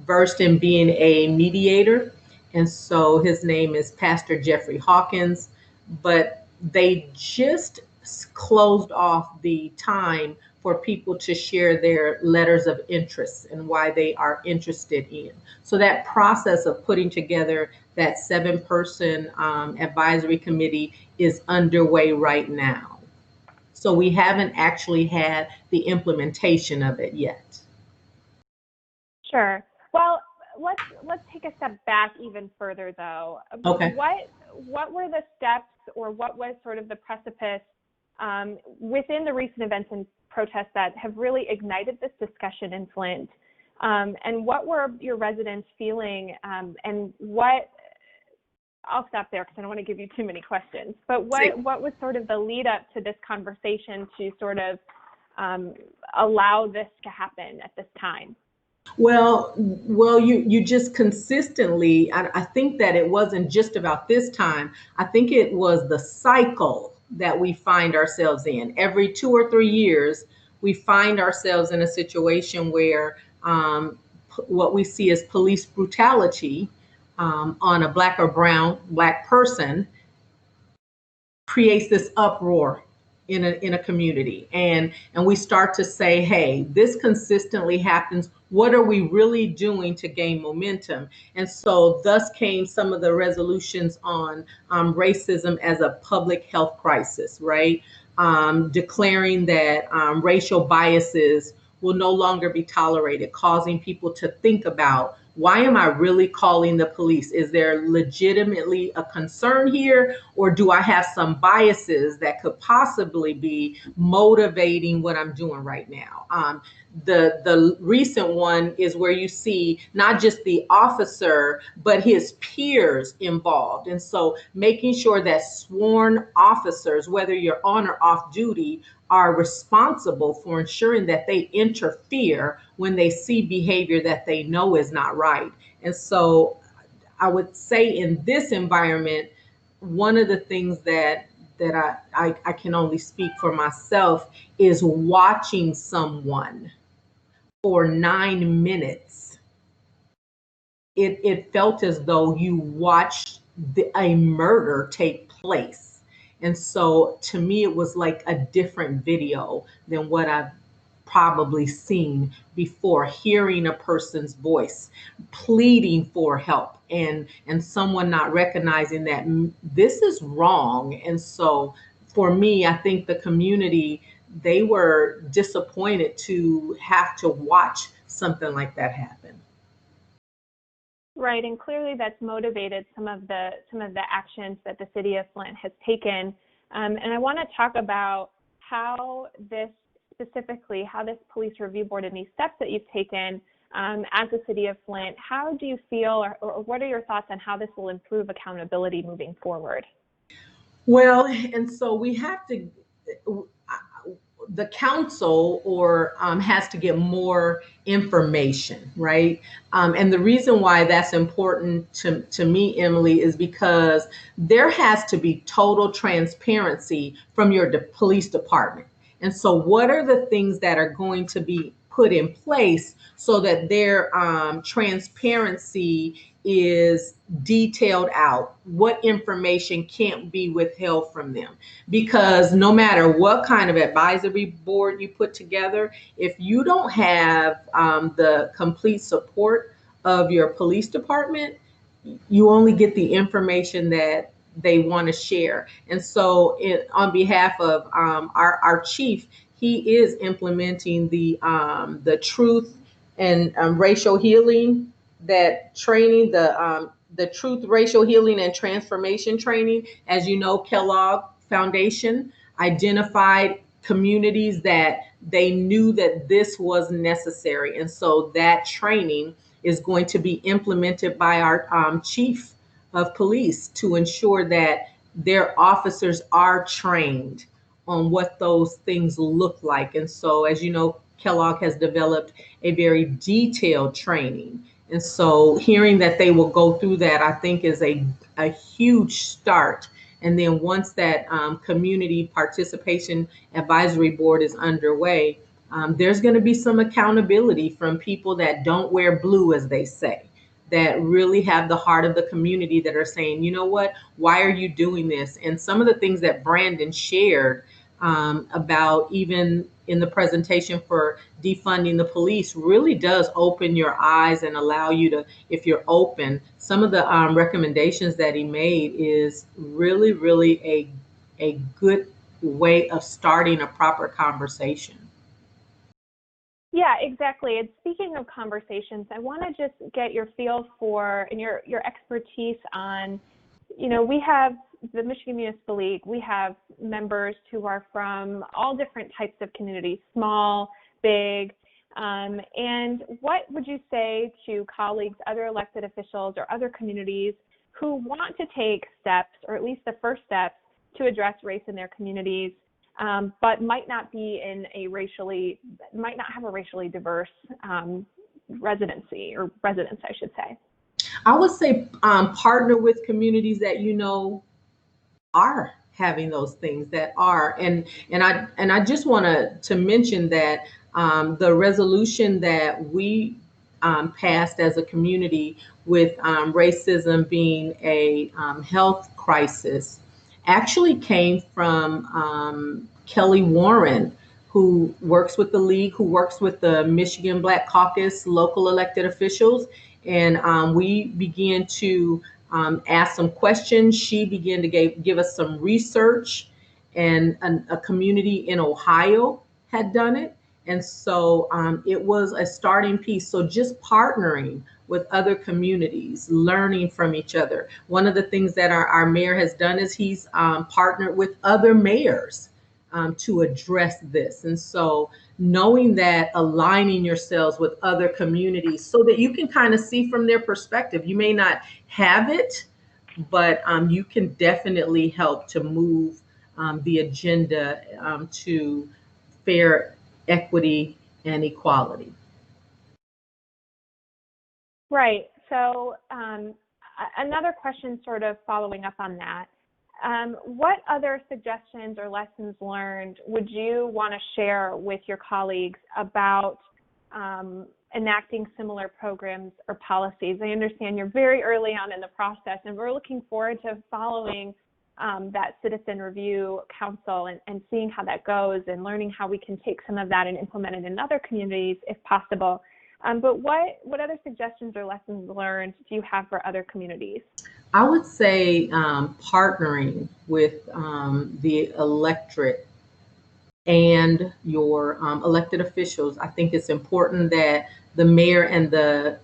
versed in being a mediator. And so his name is Pastor Jeffrey Hawkins. But they just closed off the time for people to share their letters of interest and why they are interested in. So that process of putting together that 7-person advisory committee is underway right now. So we haven't actually had the implementation of it yet. Sure. Well, let's take a step back even further, though. Okay. What were the steps, or what was sort of the precipice within the recent events and protests that have really ignited this discussion in Flint? And what were your residents feeling? And what, I'll stop there because I don't want to give you too many questions, but what was sort of the lead up to this conversation to sort of allow this to happen at this time? Well, you just consistently, I think that it wasn't just about this time. I think it was the cycle that we find ourselves in. Every 2 or 3 years, we find ourselves in a situation where what we see as police brutality on a Black or Black person creates this uproar in a community, and we start to say, hey, this consistently happens. What are we really doing to gain momentum? And so thus came some of the resolutions on racism as a public health crisis, right? Declaring that racial biases will no longer be tolerated, causing people to think about, why am I really calling the police? Is there legitimately a concern here, or do I have some biases that could possibly be motivating what I'm doing right now? The recent one is where you see not just the officer, but his peers involved. And so making sure that sworn officers, whether you're on or off duty, are responsible for ensuring that they interfere when they see behavior that they know is not right. And so I would say in this environment, one of the things that I can only speak for myself is watching someone for 9 minutes. It felt as though you watched a murder take place. And so to me, it was like a different video than what I've probably seen before, hearing a person's voice, pleading for help, and someone not recognizing that this is wrong. And so for me, I think the community, they were disappointed to have to watch something like that happen. Right, and clearly that's motivated some of the actions that the City of Flint has taken. And I want to talk about how this police review board and these steps that you've taken as the City of Flint, how do you feel, or what are your thoughts on how this will improve accountability moving forward? Well, and so we have to, the council has to get more information, right? And the reason why that's important to me, Emily, is because there has to be total transparency from your police department. And so what are the things that are going to be put in place so that their transparency is detailed out? What information can't be withheld from them? Because no matter what kind of advisory board you put together, if you don't have the complete support of your police department, you only get the information that they want to share. And so on behalf of our chief, he is implementing the truth and racial healing, that training, the truth, racial healing, and transformation training. As you know, Kellogg Foundation identified communities that they knew that this was necessary. And so that training is going to be implemented by our chief of police to ensure that their officers are trained on what those things look like. And so, as you know, Kellogg has developed a very detailed training. And so hearing that they will go through that, I think, is a huge start. And then once that community participation advisory board is underway, there's going to be some accountability from people that don't wear blue, as they say, that really have the heart of the community, that are saying, you know what, why are you doing this? And some of the things that Branden shared about, even in the presentation for defunding the police, really does open your eyes and allow you to, if you're open, some of the recommendations that he made is really, really a good way of starting a proper conversation. Yeah, exactly. And speaking of conversations, I want to just get your feel for, and your expertise on, we have the Michigan Municipal League, we have members who are from all different types of communities, small, big, and what would you say to colleagues, other elected officials, or other communities who want to take steps, or at least the first steps, to address race in their communities, but might not have a racially diverse residency, or residents, I should say? I would say partner with communities that are having those things, that are, and I just want to mention that the resolution that we passed as a community, with racism being a health crisis, actually came from Kelly Warren, who works with the League, who works with the Michigan Black Caucus local elected officials. And we began to ask some questions. She began to give us some research, and a community in Ohio had done it. And so it was a starting piece. So just partnering with other communities, learning from each other. One of the things that our mayor has done is he's partnered with other mayors to address this. And so knowing that, aligning yourselves with other communities so that you can kind of see from their perspective. You may not have it, but you can definitely help to move the agenda to fair equity and equality. Right. So another question sort of following up on that. What other suggestions or lessons learned would you want to share with your colleagues about enacting similar programs or policies? I understand you're very early on in the process, and we're looking forward to following that citizen review council and seeing how that goes and learning how we can take some of that and implement it in other communities if possible. But what other suggestions or lessons learned do you have for other communities? I would say partnering with the electorate and your elected officials. I think it's important that the mayor and the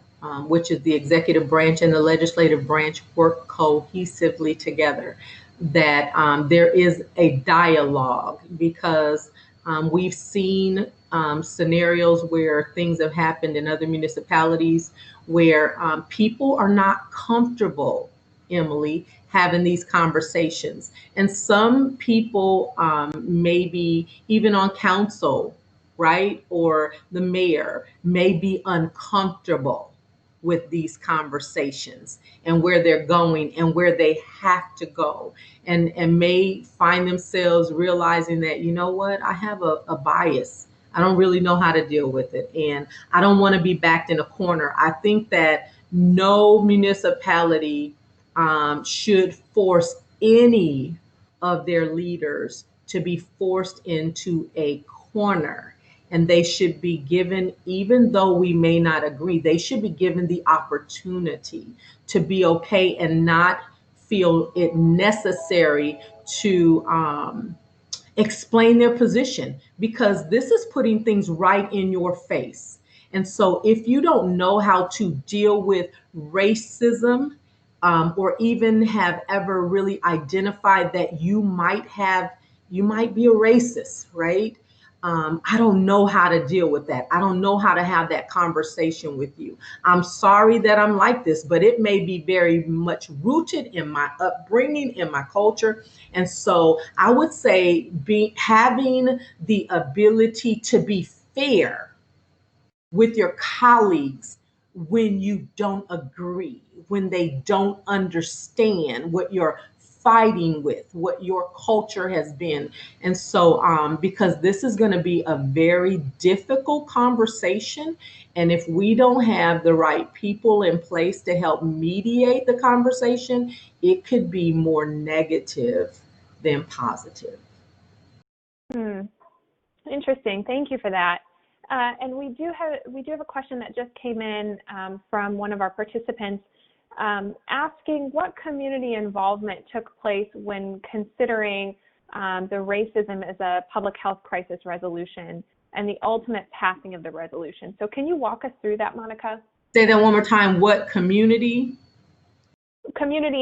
which is the executive branch and the legislative branch work cohesively together, that there is a dialogue, because we've seen scenarios where things have happened in other municipalities where people are not comfortable, Emily, having these conversations. And some people maybe even on council, right, or the mayor may be uncomfortable with these conversations and where they're going and where they have to go, and may find themselves realizing that, you know what, I have a bias. I don't really know how to deal with it, and I don't want to be backed in a corner. I think that no municipality should force any of their leaders to be forced into a corner. And they should be given, even though we may not agree, they should be given the opportunity to be okay and not feel it necessary to explain their position, because this is putting things right in your face. And so if you don't know how to deal with racism, or even have ever really identified that you might be a racist, right? I don't know how to deal with that. I don't know how to have that conversation with you. I'm sorry that I'm like this, but it may be very much rooted in my upbringing, in my culture. And so I would say having the ability to be fair with your colleagues when you don't agree, when they don't understand what you're fighting with, what your culture has been. And so because this is going to be a very difficult conversation, and if we don't have the right people in place to help mediate the conversation, it could be more negative than positive. Interesting. Thank you for that. And we do have a question that just came in from one of our participants, asking what community involvement took place when considering the racism as a public health crisis resolution and the ultimate passing of the resolution. So can you walk us through that, Monica? Say that one more time. What community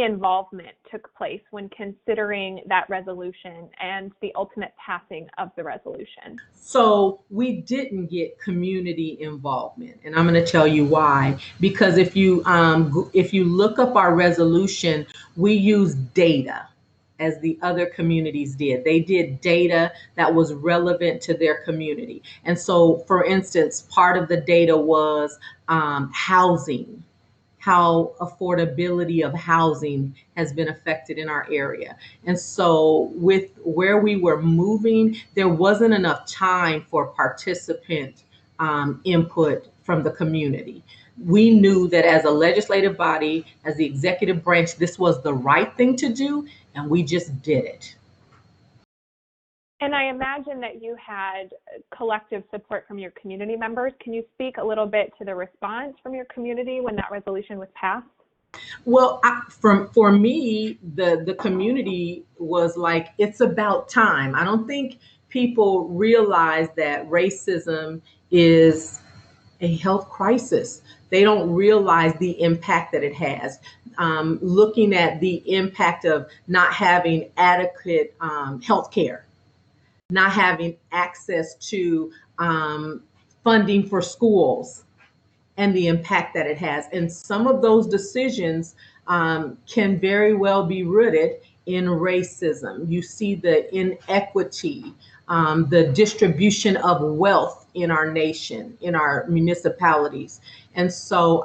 involvement took place when considering that resolution and the ultimate passing of the resolution? So we didn't get community involvement, and I'm going to tell you why. Because if you look up our resolution, we use data as the other communities did. They did data that was relevant to their community. And so, for instance, part of the data was housing, how affordability of housing has been affected in our area. And so with where we were moving, there wasn't enough time for participant input from the community. We knew that as a legislative body, as the executive branch, this was the right thing to do, and we just did it. And I imagine that you had collective support from your community members. Can you speak a little bit to the response from your community when that resolution was passed? Well, for me, the community was like, it's about time. I don't think people realize that racism is a health crisis. They don't realize the impact that it has. Looking at the impact of not having adequate health care, not having access to funding for schools, and the impact that it has. And some of those decisions can very well be rooted in racism. You see the inequity the distribution of wealth in our nation, in our municipalities. And so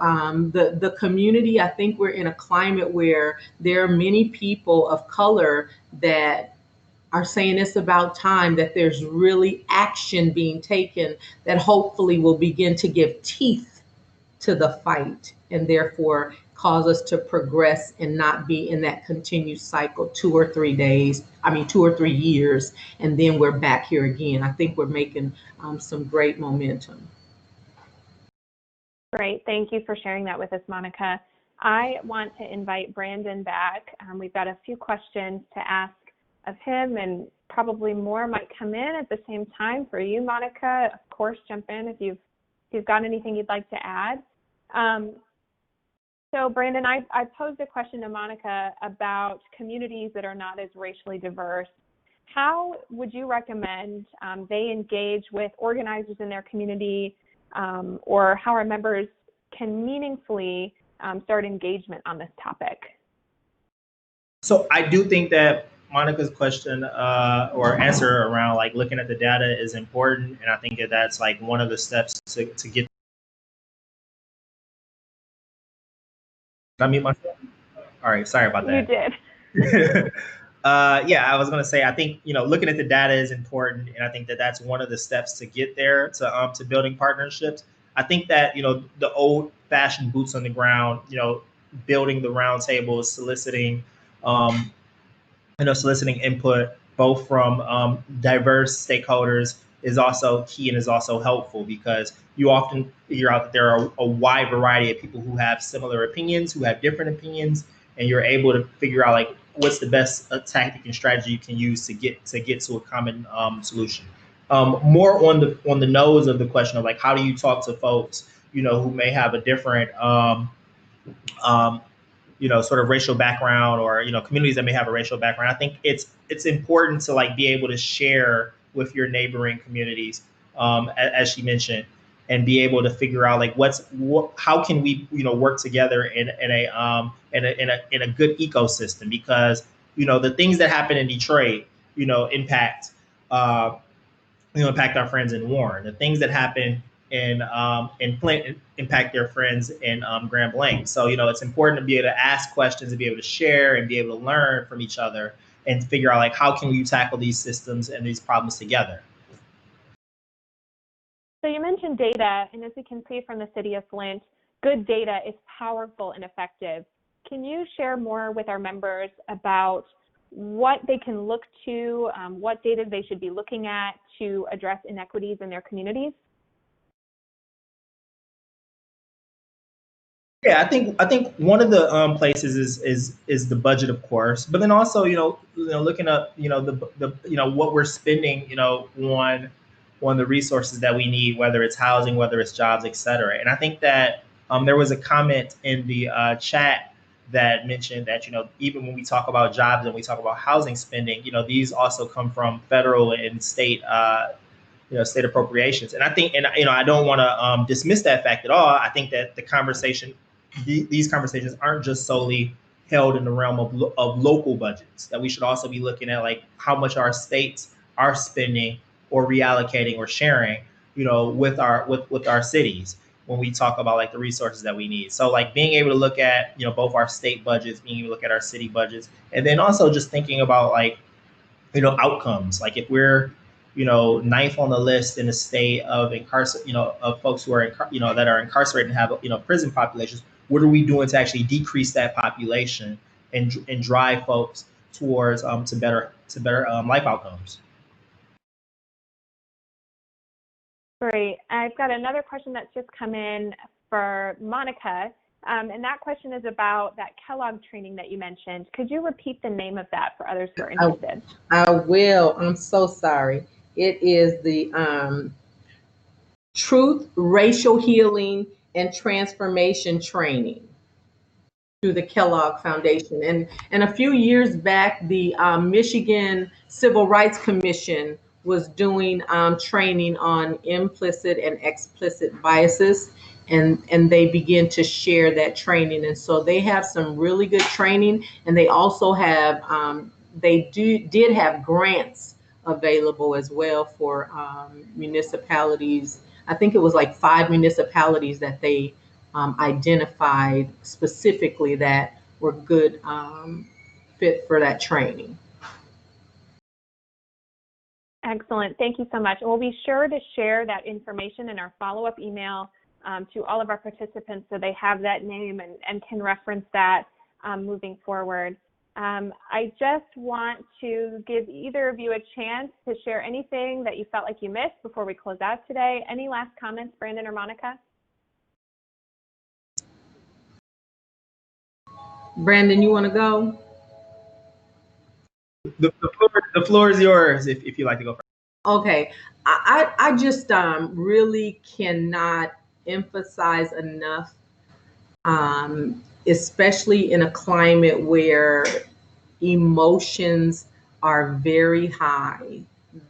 the community, I think we're in a climate where there are many people of color that are saying it's about time that there's really action being taken that hopefully will begin to give teeth to the fight and therefore cause us to progress and not be in that continued cycle 2 or 3 years, and then we're back here again. I think we're making some great momentum. Great. Thank you for sharing that with us, Monica. I want to invite Branden back. We've got a few questions to ask of him, and probably more might come in at the same time for you, Monica. Of course, jump in if you've got anything you'd like to add. So Branden, I posed a question to Monica about communities that are not as racially diverse. How would you recommend they engage with organizers in their community, or how our members can meaningfully start engagement on this topic? So I do think that Monica's question or answer around like looking at the data is important, and I think that that's like one of the steps to get. Did I mute myself? All right, sorry about that. You did. Yeah, I was gonna say I think looking at the data is important, and I think that that's one of the steps to get there to building partnerships. I think that the old-fashioned boots on the ground, building the round tables, soliciting input both from diverse stakeholders is also key and is also helpful, because you often figure out that there are a wide variety of people who have similar opinions, who have different opinions, and you're able to figure out like what's the best tactic and strategy you can use to get to a common solution. More on the nose of the question of like how do you talk to folks who may have a different sort of racial background, or communities that may have a racial background. I think it's important to like be able to share with your neighboring communities, as she mentioned, and be able to figure out like how can we work together in a good ecosystem, because the things that happen in Detroit impact impact our friends in Warren. The things that happen in Flint impact their friends in Grand Blanc. So it's important to be able to ask questions, and be able to share, and be able to learn from each other, and figure out like how can you tackle these systems and these problems together. So you mentioned data, and as we can see from the City of Flint, good data is powerful and effective. Can you share more with our members about what they can look to, what data they should be looking at to address inequities in their communities? Yeah, I think one of the places is the budget, of course, but then also looking up what we're spending on the resources that we need, whether it's housing, whether it's jobs, et cetera. And I think that there was a comment in the chat that mentioned that even when we talk about jobs and we talk about housing spending, these also come from federal and state state appropriations. And I think, and I don't want to dismiss that fact at all. I think that these conversations aren't just solely held in the realm of local budgets, that we should also be looking at like how much our states are spending or reallocating or sharing, with our cities when we talk about like the resources that we need. So like being able to look at, both our state budgets, being able to look at our city budgets, and then also just thinking about like, outcomes. Like if we're, ninth on the list in the state of of folks who are, that are incarcerated and have, prison populations, what are we doing to actually decrease that population and drive folks towards to better life outcomes? Great. I've got another question that's just come in for Monica, and that question is about that Kellogg training that you mentioned. Could you repeat the name of that for others who are interested? I will. I'm so sorry. It is the Truth, Racial Healing, and Transformation Training through the Kellogg Foundation. And a few years back, the Michigan Civil Rights Commission was doing training on implicit and explicit biases, and they begin to share that training. And so they have some really good training, and they also have, did have grants available as well for municipalities. I think it was like 5 municipalities that they identified specifically that were good fit for that training. Excellent. Thank you so much. We'll be sure to share that information in our follow-up email to all of our participants so they have that name and can reference that moving forward. I just want to give either of you a chance to share anything that you felt like you missed before we close out today. Any last comments, Branden or Monica? Branden, you want to go? The floor is yours if you'd like to go first. Okay, I just really cannot emphasize enough, especially in a climate where emotions are very high.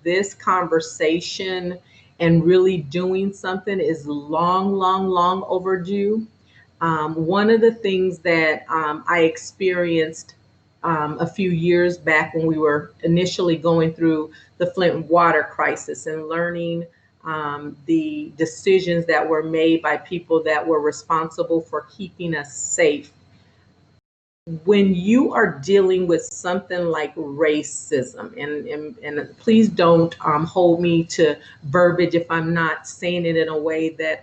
This conversation and really doing something is long, long, long overdue. One of the things that I experienced a few years back when we were initially going through the Flint water crisis and learning the decisions that were made by people that were responsible for keeping us safe. When you are dealing with something like racism, and please don't hold me to verbiage if I'm not saying it in a way that,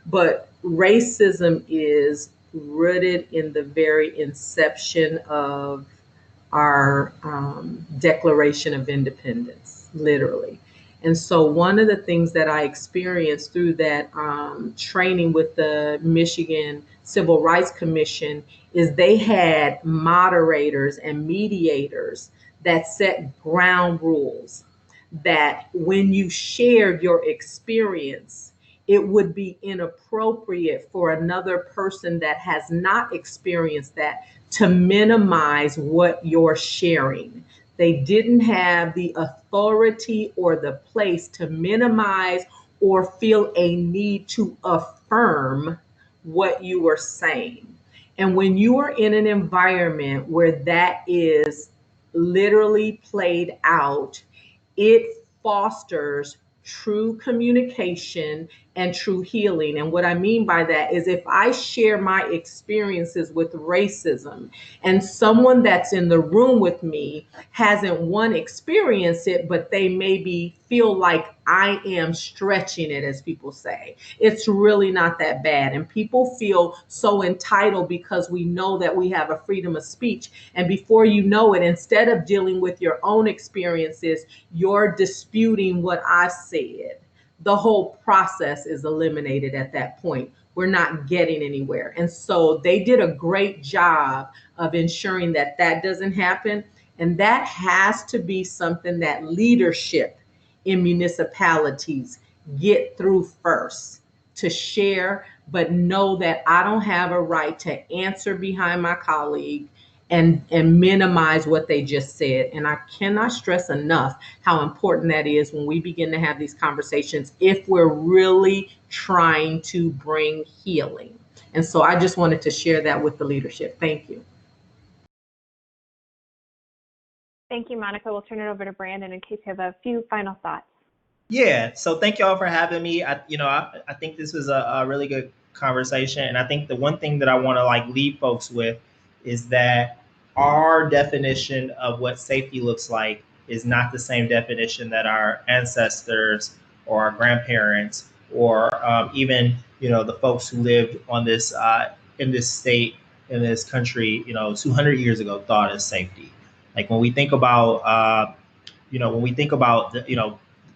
but racism is rooted in the very inception of our Declaration of Independence, literally. And so one of the things that I experienced through that training with the Michigan Civil Rights Commission is they had moderators and mediators that set ground rules that when you shared your experience, it would be inappropriate for another person that has not experienced that to minimize what you're sharing. They didn't have the authority or the place to minimize or feel a need to affirm what you were saying. And when you are in an environment where that is literally played out, it fosters true communication and true healing. And what I mean by that is if I share my experiences with racism and someone that's in the room with me hasn't experienced it, but they maybe feel like I am stretching it, as people say, it's really not that bad. And people feel so entitled because we know that we have a freedom of speech. And before you know it, instead of dealing with your own experiences, you're disputing what I said. The whole process is eliminated at that point. We're not getting anywhere. And so they did a great job of ensuring that that doesn't happen. And that has to be something that leadership in municipalities get through first, to share, but know that I don't have a right to answer behind my colleague and minimize what they just said. And I cannot stress enough how important that is when we begin to have these conversations if we're really trying to bring healing. And so I just wanted to share that with the leadership. Thank you. Thank you, Monica. We'll turn it over to Branden in case you have a few final thoughts. Yeah, so thank you all for having me. I think this was a really good conversation. And I think the one thing that I want to leave folks with is that our definition of what safety looks like is not the same definition that our ancestors or our grandparents or even, the folks who lived on this in this state, in this country, 200 years ago thought as safety. Like when we think about,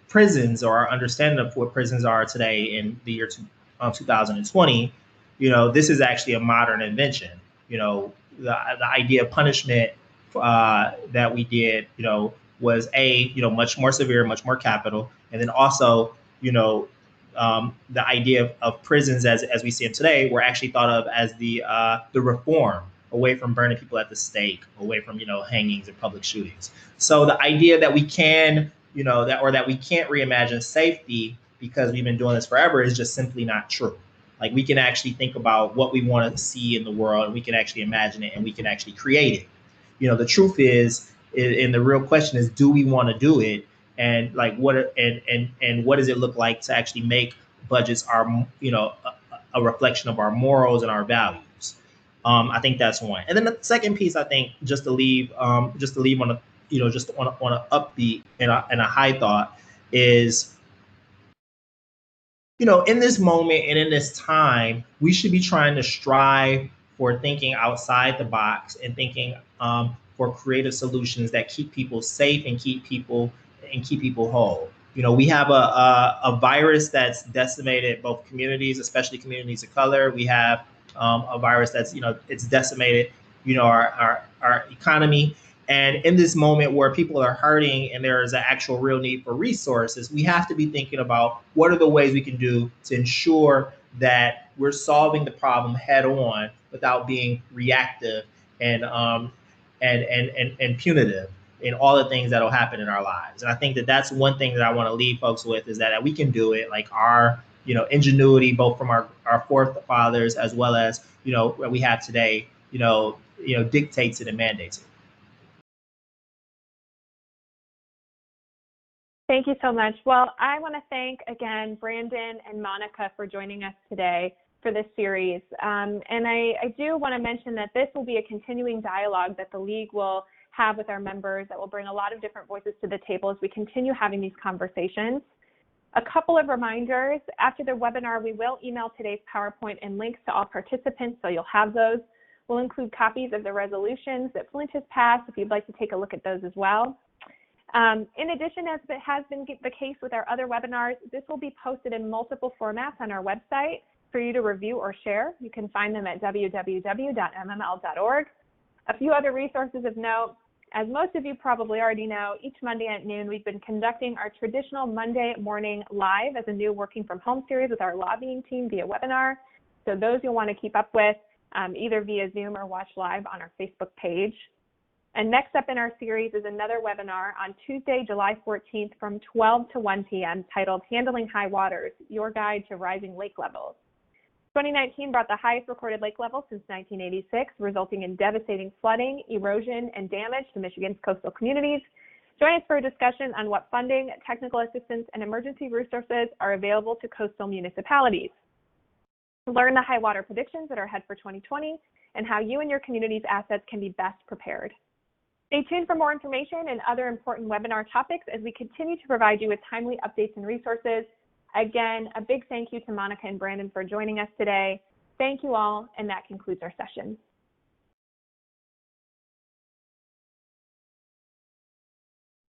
prisons or our understanding of what prisons are today in the year 2020, this is actually a modern invention. The idea of punishment that we did, was much more severe, much more capital. And then also, the idea of prisons as we see them today were actually thought of as the reform away from burning people at the stake, away from, hangings and public shootings. So the idea that we can, that we can't reimagine safety because we've been doing this forever is just simply not true. Like we can actually think about what we want to see in the world and we can actually imagine it and we can actually create it. The truth is And the real question is, do we want to do it? And like and what does it look like to actually make budgets a reflection of our morals and our values? I think that's one. And then the second piece, I think, just to leave on a just on an upbeat and a high thought is, in this moment and in this time, we should be trying to strive for thinking outside the box and thinking for creative solutions that keep people safe and keep people whole. We have a virus that's decimated both communities, especially communities of color. We have a virus that's it's decimated our economy. And in this moment where people are hurting and there is an actual real need for resources, we have to be thinking about what are the ways we can do to ensure that we're solving the problem head on without being reactive and punitive in all the things that'll happen in our lives. And I think that that's one thing that I want to leave folks with, is that we can do it. Like our ingenuity, both from our forefathers as well as what we have today, dictates it and mandates it. Thank you so much. Well, I want to thank again Branden and Monica for joining us today for this series. And I do want to mention that this will be a continuing dialogue that the League will have with our members that will bring a lot of different voices to the table as we continue having these conversations. A couple of reminders. After the webinar, we will email today's PowerPoint and links to all participants, so you'll have those. We'll include copies of the resolutions that Flint has passed if you'd like to take a look at those as well. In addition, as it has been the case with our other webinars, this will be posted in multiple formats on our website for you to review or share. You can find them at www.mml.org. A few other resources of note. As most of you probably already know, each Monday at noon, we've been conducting our traditional Monday morning live as a new working from home series with our lobbying team via webinar. So those you'll want to keep up with either via Zoom or watch live on our Facebook page. And next up in our series is another webinar on Tuesday, July 14th from 12 to 1 p.m. titled Handling High Waters, Your Guide to Rising Lake Levels. 2019 brought the highest recorded lake level since 1986, resulting in devastating flooding, erosion, and damage to Michigan's coastal communities. Join us for a discussion on what funding, technical assistance, and emergency resources are available to coastal municipalities. Learn the high water predictions that are ahead for 2020 and how you and your community's assets can be best prepared. Stay tuned for more information and other important webinar topics as we continue to provide you with timely updates and resources. Again, a big thank you to Monica and Branden for joining us today. Thank you all, and that concludes our session.